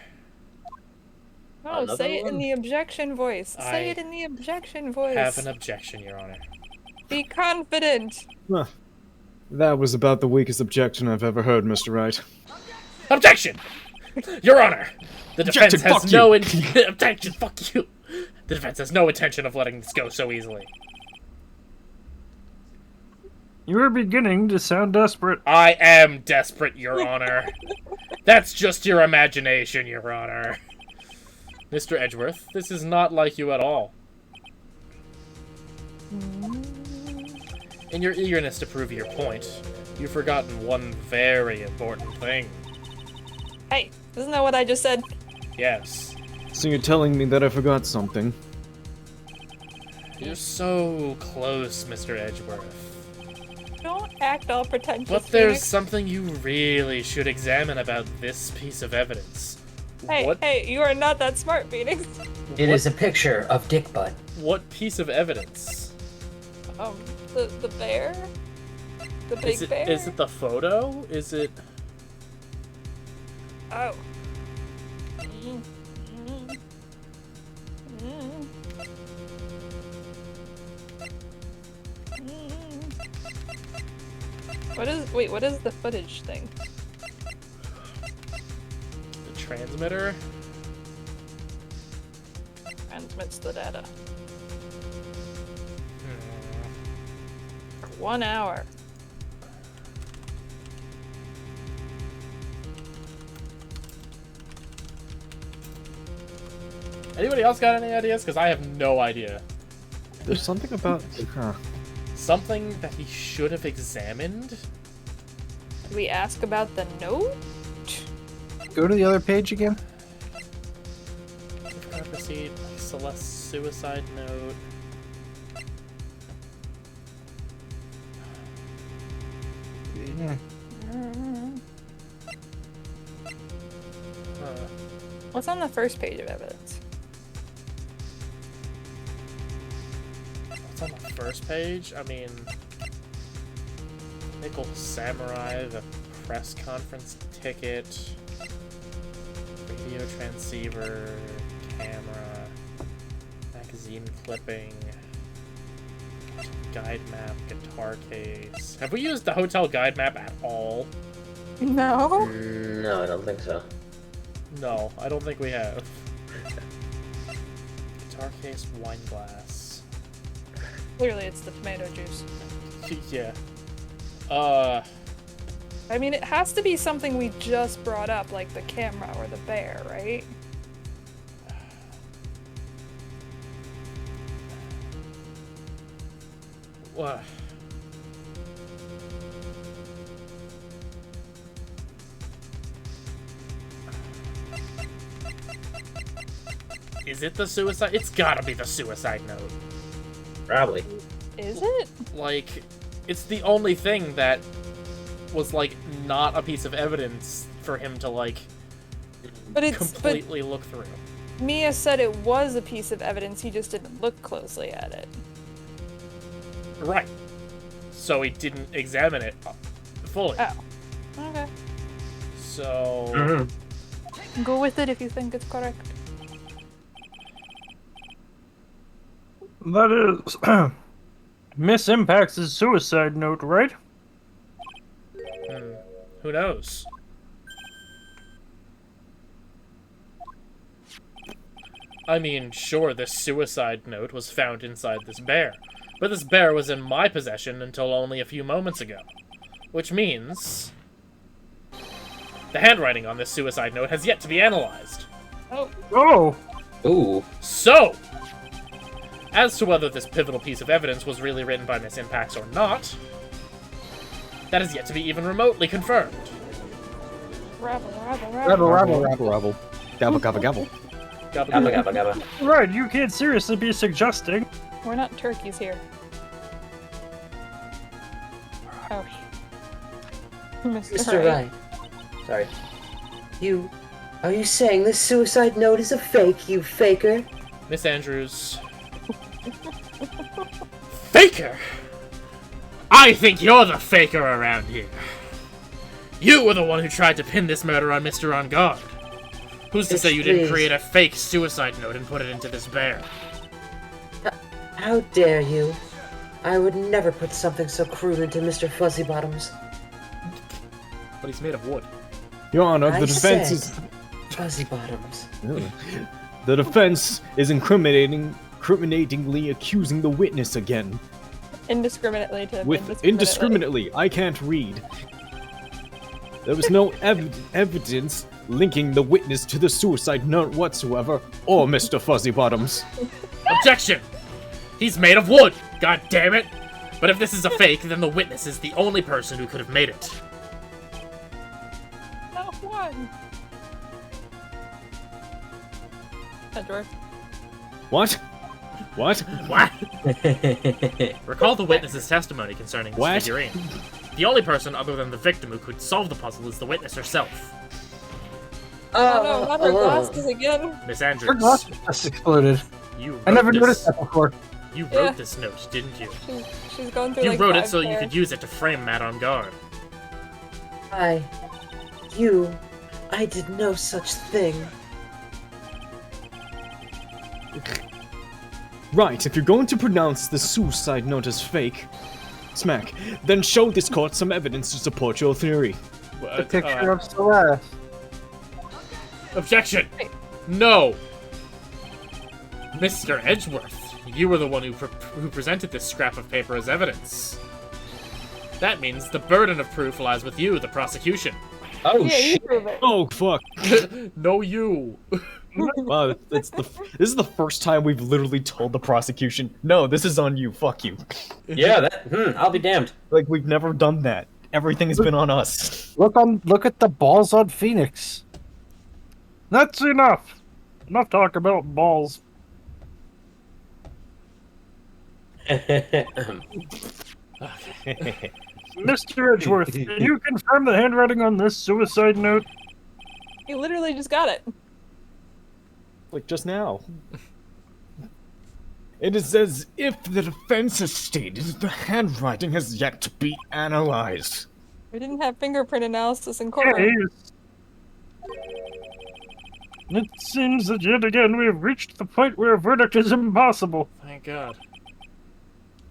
No, Another say it in one? the objection voice. I Say it in the objection voice. Have an objection, Your Honor. Be confident. Huh. That was about the weakest objection I've ever heard, Mr. Wright. Objection! Your Honor! The defense Objection, has fuck no you. objection, fuck you! The defense has no intention of letting this go so easily. You're beginning to sound desperate. I am desperate, Your Honor. That's just your imagination, Your Honor. Mr. Edgeworth, this is not like you at all. In your eagerness to prove your point, you've forgotten one very important thing. Hey, isn't that what I just said? Yes. So you're telling me that I forgot something? You're so close, Mr. Edgeworth. Don't act all pretentious. But there's Phoenix. something you really should examine about this piece of evidence. Hey, What? hey, you are not that smart, Phoenix. It is a picture of Dick Butt. What piece of evidence? The bear? The big bear? Is it the photo? Is it... Oh. Mm. Mm. Mm. Mm. What is the footage thing? the transmitter? Transmits the data. For 1 hour. Anybody else got any ideas? Because I have no idea. There's something about... Huh. Something that he should have examined? Did we ask about the note? Go to the other page again. Can I proceed? Celeste's suicide note. Yeah. What's on the first page of evidence? What's on the first page? I mean... Nickel Samurai, the press conference ticket, radio transceiver, camera, magazine clipping, guide map, guitar case. Have we used the hotel guide map at all? No. No, I don't think so. No, I don't think we have. Guitar case, wine glass. Clearly it's the tomato juice. Yeah. I mean, it has to be something we just brought up, like the camera or the bear, right? What? Is it the suicide? It's gotta be the suicide note. Probably. Is it? Like, it's the only thing that was, like, not a piece of evidence for him to, like, But it's completely look through. but Mia said it was a piece of evidence. He just didn't look closely at it. Right. So he didn't examine it fully. Oh. Okay. So... Go with it if you think it's correct. That is Miss Impact's suicide note, right? Who knows? I mean, sure, this suicide note was found inside this bear, but this bear was in my possession until only a few moments ago. Which means... the handwriting on this suicide note has yet to be analyzed. Oh. Oh! Ooh. So, as to whether this pivotal piece of evidence was really written by Miss Impacts or not, That is yet to be even remotely confirmed. Rabble. Rabble. Gabble, gabble, gabble. Gabba gabba gabba. Right, you can't seriously be suggesting. We're not turkeys here. Oh. Mr. Wright. Sorry. Are you saying this suicide note is a fake, you faker? Miss Andrews. Faker? I think you're the faker around here. You were the one who tried to pin this murder on Mr. On Guard. Who's to say you didn't create a fake suicide note and put it into this bear? How dare you? I would never put something so crude into Mr. Fuzzybottoms. But he's made of wood. Your Honor, I the defense said is... Fuzzybottoms. The defense is incriminatingly accusing the witness again. Indiscriminately to With indiscriminately, I can't read. There was no evidence linking the witness to the suicide note whatsoever, or Mr. Fuzzybottoms. Objection! He's made of wood, god damn it! But if this is a fake, then the witness is the only person who could have made it. Not one. Edgeworth. What? What? What? Recall the witness's testimony concerning this What? figurine. The only person other than the victim who could solve the puzzle is the witness herself. Oh no, not her glasses again. Miss Her Andrews, glasses just exploded. you I never wrote noticed this. that before. You wrote Yeah. this note, didn't you? She's going through You like wrote it 5 so you pairs. could use it to frame Matt On Guard. I did no such thing. Right, if you're going to pronounce the suicide note as fake, smack, then show this court some evidence to support your theory. The picture of Celeste. Objection! No! Mr. Edgeworth, you were the one who presented this scrap of paper as evidence. That means the burden of proof lies with you, the prosecution. Oh Yeah, you prove it. Oh fuck! No, you. Wow, this is the first time we've literally told the prosecution, no, this is on you. Fuck you. Yeah, I'll be damned. Like we've never done that. Everything has been on us. Look at the balls on Phoenix. That's enough. Enough talk about balls. Mr. Edgeworth, can you confirm the handwriting on this suicide note? He literally just got it. Like just now. It is as if the defense has stated the handwriting has yet to be analyzed. We didn't have fingerprint analysis in court. Yes. It seems that yet again we have reached the point where a verdict is impossible. Thank God.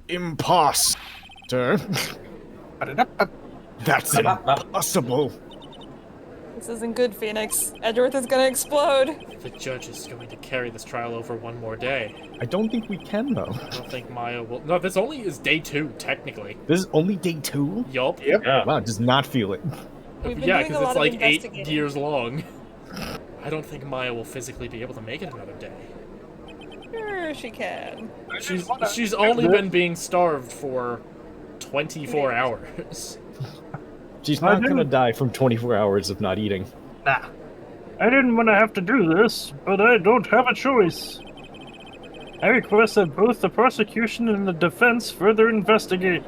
Imposter. That's impossible. This isn't good, Phoenix. Edgeworth is gonna explode. The judge is going to carry this trial over one more day. I don't think we can though. I don't think Maya will. No, this only is day 2, technically. This is only day 2? Yup. Wow, does not feel it. We've been Yeah, doing a because lot it's of like 8 investigating. years long. I don't think Maya will physically be able to make it another day. Sure, she can. She's only been being starved for 24 hours. She's not gonna die from 24 hours of not eating. Nah. I didn't want to have to do this, but I don't have a choice. I request that both the prosecution and the defense further investigate.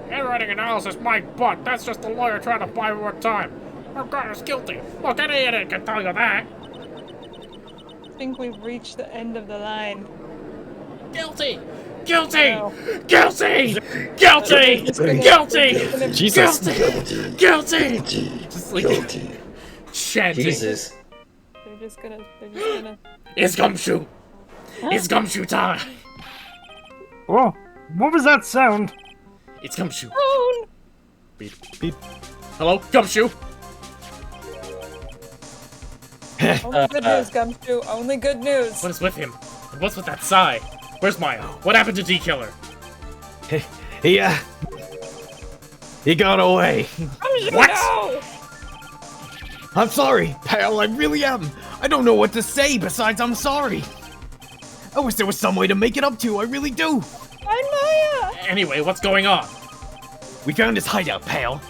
Handwriting analysis, my butt. That's just the lawyer trying to buy more time. Oh God, is guilty. Look, any idiot can tell you that. I think we've reached the end of the line. Guilty! Guilty! No. Guilty! Guilty! Guilty! Jesus. Guilty! Guilty! Just like chanting. Jesus. They're just gonna. It's gumshoe! It's gumshoe time! Whoa, what was that sound? It's gumshoe. Prone! Beep. Beep. Hello, gumshoe? Only good news, Gumshoe. Only good news. What is with him? And what's with that sigh? Where's Maya? What happened to D-Killer? He got away. What? No! I'm sorry, pal, I really am. I don't know what to say besides I'm sorry. I wish there was some way to make it up to you, I really do. I'm Maya! Anyway, what's going on? We found his hideout, pal.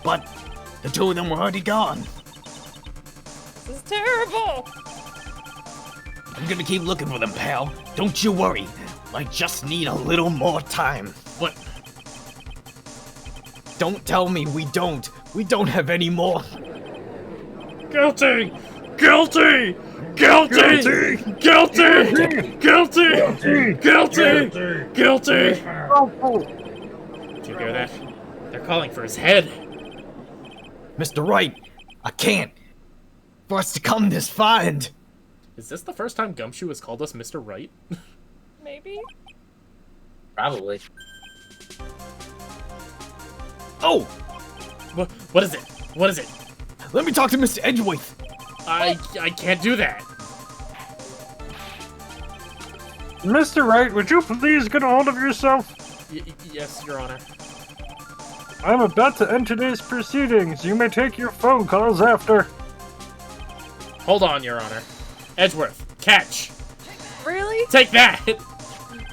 But the two of them were already gone. This is terrible! I'm gonna keep looking for them, pal. Don't you worry. I just need a little more time. What? Don't tell me we don't. We don't have any more. Guilty! Guilty! Guilty! Guilty! Guilty! Guilty! Guilty! Did you hear that? They're calling for his head. Mr. Wright, I can't. For us to come this far and... Is this the first time Gumshoe has called us Mr. Wright? Maybe? Probably. Oh! What is it? What is it? Let me talk to Mr. Edgeworth. I can't do that. Mr. Wright, would you please get a hold of yourself? Yes, Your Honor. I'm about to end today's proceedings. You may take your phone calls after. Hold on, Your Honor. Edgeworth, catch. Really? Take that!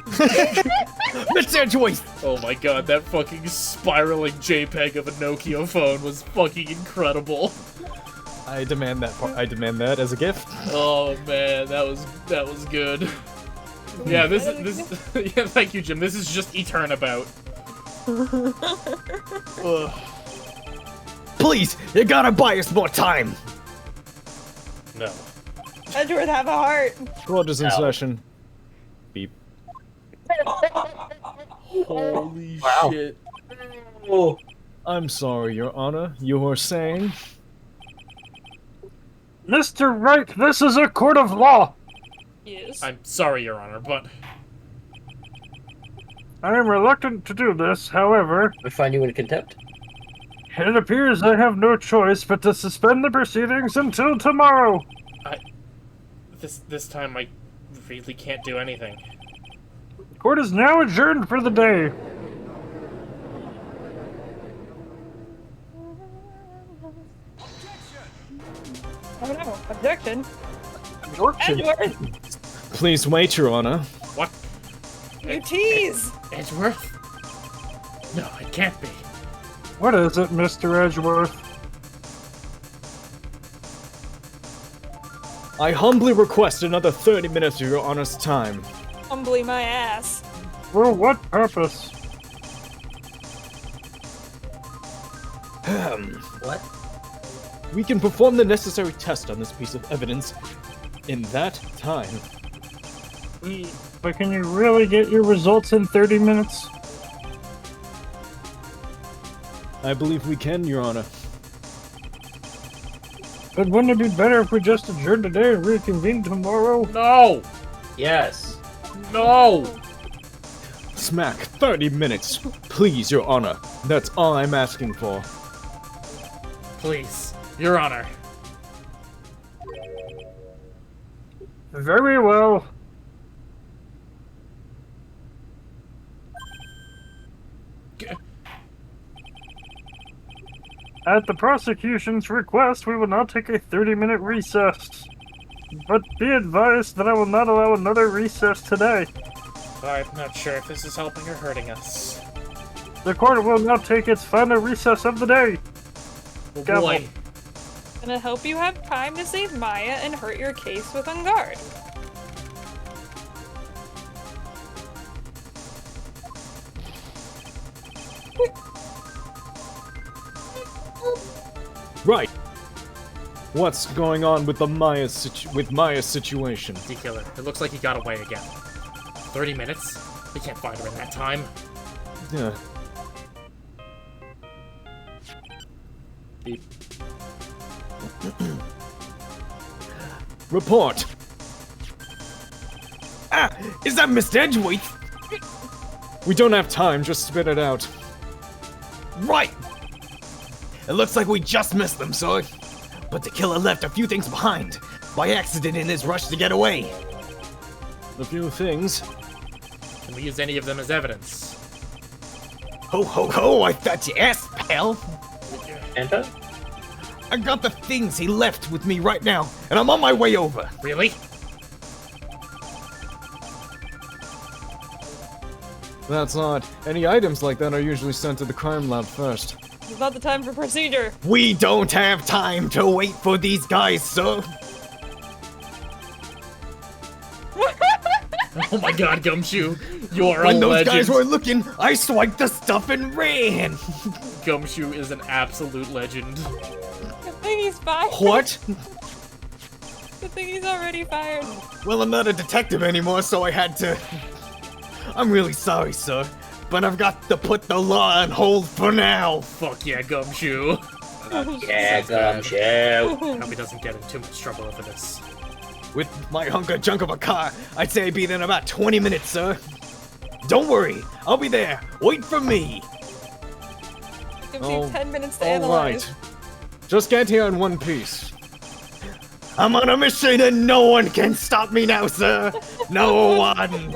Mr. Edgeworth! Oh my god, that fucking spiraling JPEG of a Nokia phone was fucking incredible. I demand that part. I demand that as a gift. Oh man, that was good. Yeah, this yeah, thank you, Jim. This is just Eternabout. Please, you gotta buy us more time. No. Edgeworth, have a heart. Court is in session. Beep. Holy shit. Oh. I'm sorry, Your Honor. You were saying? Mr. Wright, this is a court of law. Yes. I'm sorry, Your Honor, but I am reluctant to do this, however, We find you in contempt. it appears I have no choice but to suspend the proceedings until tomorrow. this time I really can't do anything. Court is now adjourned for the day. Oh no, objection. Edgeworth! Please wait, Your Honor. What? You tease! Edgeworth? No, it can't be. What is it, Mr. Edgeworth? I humbly request another 30 minutes of Your Honor's time. Humbly my ass. For what purpose? What? We can perform the necessary test on this piece of evidence in that time. But can you really get your results in 30 minutes? I believe we can, Your Honor. But wouldn't it be better if we just adjourned today and reconvene tomorrow? No! Yes. No! Smack 30 minutes. Please, Your Honor. That's all I'm asking for. Please, Your Honor. Very well. At the prosecution's request, we will now take a 30-minute recess. But be advised that I will not allow another recess today. I'm not sure if this is helping or hurting us. The court will now take its final recess of the day. Oh Gavel. boy. Gonna help you have time to save Maya and hurt your case with Ungard. Right. What's going on with the Maya's situation? D-Killer, it looks like he got away again. 30 minutes? We can't find her in that time. Yeah. Beep. Report. Ah, is that Mr. Edgeworth? We don't have time. Just spit it out. Right! It looks like we just missed them, sir. But the killer left a few things behind, by accident in his rush to get away. A few things. Can we use any of them as evidence? Ho ho ho, I thought you asked, pal. Santa? I got the things he left with me right now, and I'm on my way over. Really? That's odd. Any items like that are usually sent to the crime lab first. It's not the time for procedure. We don't have time to wait for these guys, sir. Oh my god, Gumshoe, you're When a those legend. guys were looking, I swiped the stuff and ran. Gumshoe is an absolute legend. Good thing he's fired. What? Good thing he's already fired. Well, I'm not a detective anymore, so I had to... I'm really sorry, sir, but I've got to put the law on hold for now. Fuck yeah, Gumshoe. Yeah, Gumshoe. Hope he doesn't get in too much trouble over this. With my hunk of junk of a car, I'd say I'd be there in about 20 minutes, sir. Don't worry, I'll be there. Wait for me. Gives you 10 minutes to analyze. Alright. Just get here in one piece. I'm on a mission and no one can stop me now, sir. No one.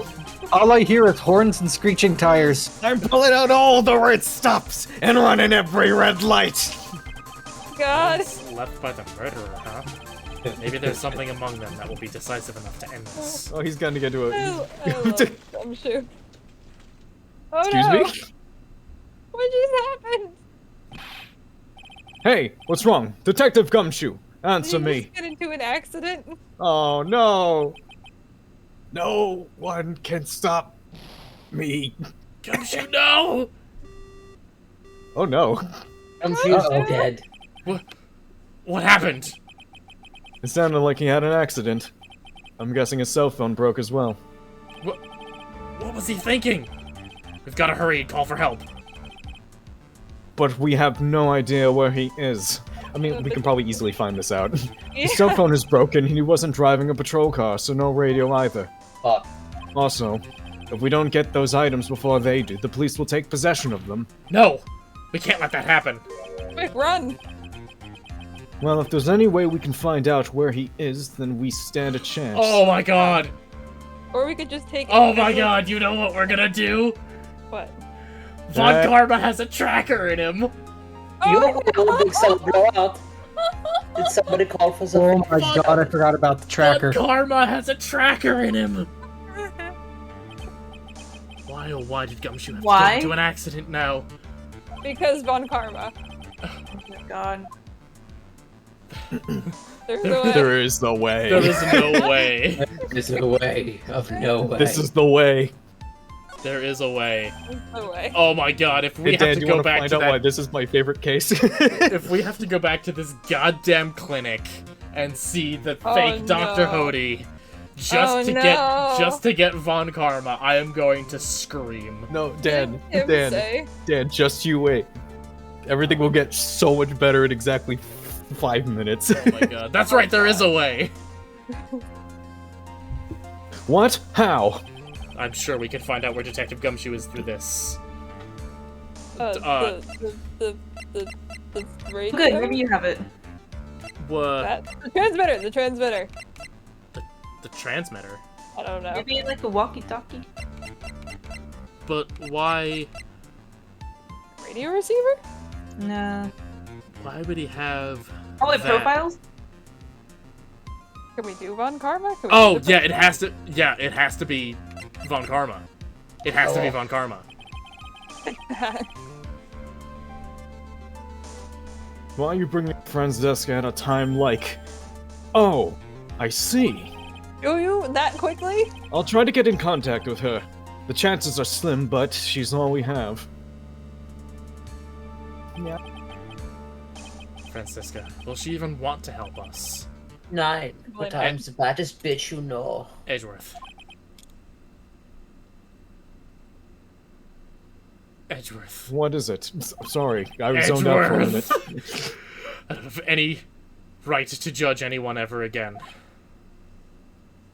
All I hear is horns and screeching tires. I'm pulling out all the red stops and running every red light. God. Left by the murderer, huh? Maybe there's something among them that will be decisive enough to end this. Oh, he's gonna get to I a... love Gumshoe. Oh Excuse no! me? What just happened? Hey, what's wrong? Detective Gumshoe, answer Did you me. just get into an accident? Oh, no. No one can stop me. Gumshoe, no! Oh, no. Gumshoe's dead. What happened? It sounded like he had an accident. I'm guessing his cell phone broke as well. What was he thinking? We've got to hurry and call for help. But we have no idea where he is. I mean, we can probably easily find this out. His cell phone is broken and he wasn't driving a patrol car, so no radio either. Fuck. Also, if we don't get those items before they do, the police will take possession of them. No! We can't let that happen. Quick, run! Well, if there's any way we can find out where he is, then we stand a chance. Oh my god! Or we could just take. Oh my god, you know what we're gonna do? What? Von Karma has a tracker in him! You know what big cell blow up? Did somebody call for Oh something? my god, I forgot about the tracker. Von Karma has a tracker in him! Why oh why did Gumshoe have to get into an accident now? Because Von Karma. Oh my god. There's no way. There is no way. There is no way. There's a way of no way. This is the way. There is a way. There's no way. Oh my god, if we Hey, have Dan, to do you go want to back find to out why that, this is my favorite case? if we have to go back to this goddamn clinic and see the fake Dr. no. Hody just to get Von Karma, I am going to scream. No, Dan, Him Dan, say. Dan, just you wait. Everything will get so much better in exactly 5 minutes. Oh my god. That's right, there is a way. What? How? I'm sure we can find out where Detective Gumshoe is through this. The radio? Good, maybe you have it. What? The transmitter. The transmitter. The transmitter? I don't know. Maybe like a walkie-talkie. But why... Radio receiver? Nah. Why would he have... Oh, wait, that? profiles? Can we do Von Karma? Can we Oh, do yeah, it has to... Yeah, it has to be Von Karma. It has to be Von Karma. Why are you bringing Franziska at a time like... Oh, I see. Do you? That quickly? I'll try to get in contact with her. The chances are slim, but she's all we have. Yeah. Franziska, will she even want to help us? Nine. What time's the baddest bitch you know? Edgeworth. Edgeworth. What is it? Sorry, I was zoned out for a minute. I don't have any right to judge anyone ever again.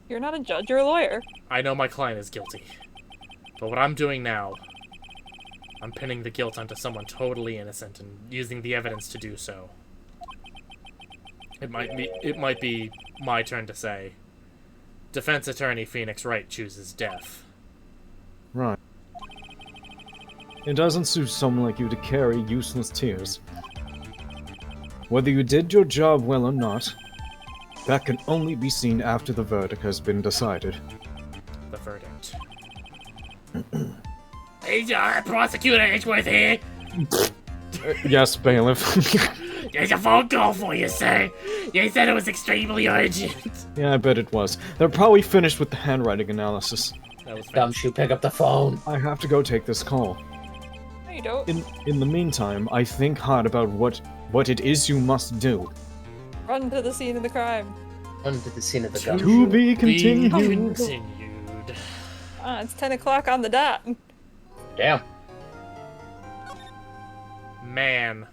You're not a judge, you're a lawyer. I know my client is guilty. But what I'm doing now, I'm pinning the guilt onto someone totally innocent and using the evidence to do so. It might be my turn to say, defense attorney Phoenix Wright chooses death. Right. It doesn't suit someone like you to carry useless tears. Whether you did your job well or not, that can only be seen after the verdict has been decided. The verdict. Prosecutor Edgeworth here. Yes, bailiff. There's a phone call for you, sir. You said it was extremely urgent. Yeah, I bet it was. They're probably finished with the handwriting analysis. That was Gumshoe, pick up the phone. I have to go take this call. No, you don't. In the meantime, I think hard about what it is you must do. Run to the scene of the crime. Run to the scene of the To gumshoe. be continued. Continued. It's 10 o'clock on the dot. Damn. Man.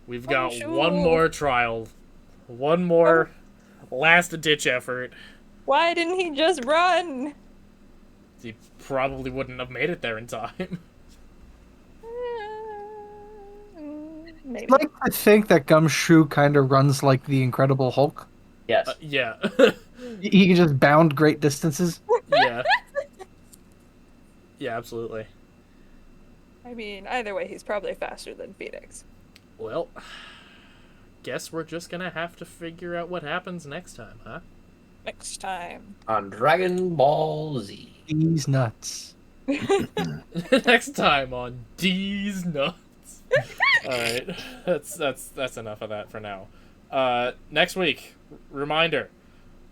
We've got Bonjour. one more trial. One more last-ditch effort. Why didn't he just run? He probably wouldn't have made it there in time. Maybe. I'd like to think that Gumshoe kind of runs like the Incredible Hulk. Yes. Yeah. He can just bound great distances. Yeah. Yeah, absolutely. I mean, either way, he's probably faster than Phoenix. Well, guess we're just gonna have to figure out what happens next time, huh? Next time. On Dragon Ball Z. He's nuts. Next time on D's Nuts. Alright, that's enough of that for now. Next week, reminder,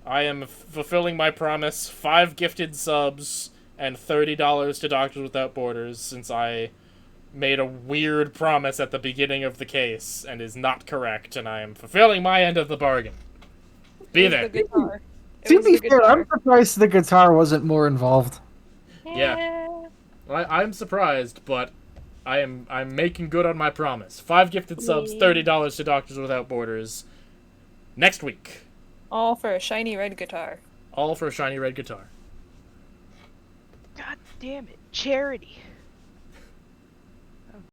I am fulfilling my promise, 5 gifted subs and $30 to Doctors Without Borders, since I made a weird promise at the beginning of the case and is not correct, and I am fulfilling my end of the bargain. Be It was there. the guitar. It To was be the fair, guitar. I'm surprised the guitar wasn't more involved. Yeah. I'm surprised, but I'm making good on my promise. 5 gifted subs, $30 to Doctors Without Borders. Next week. All for a shiny red guitar. All for a shiny red guitar. God damn it. Charity.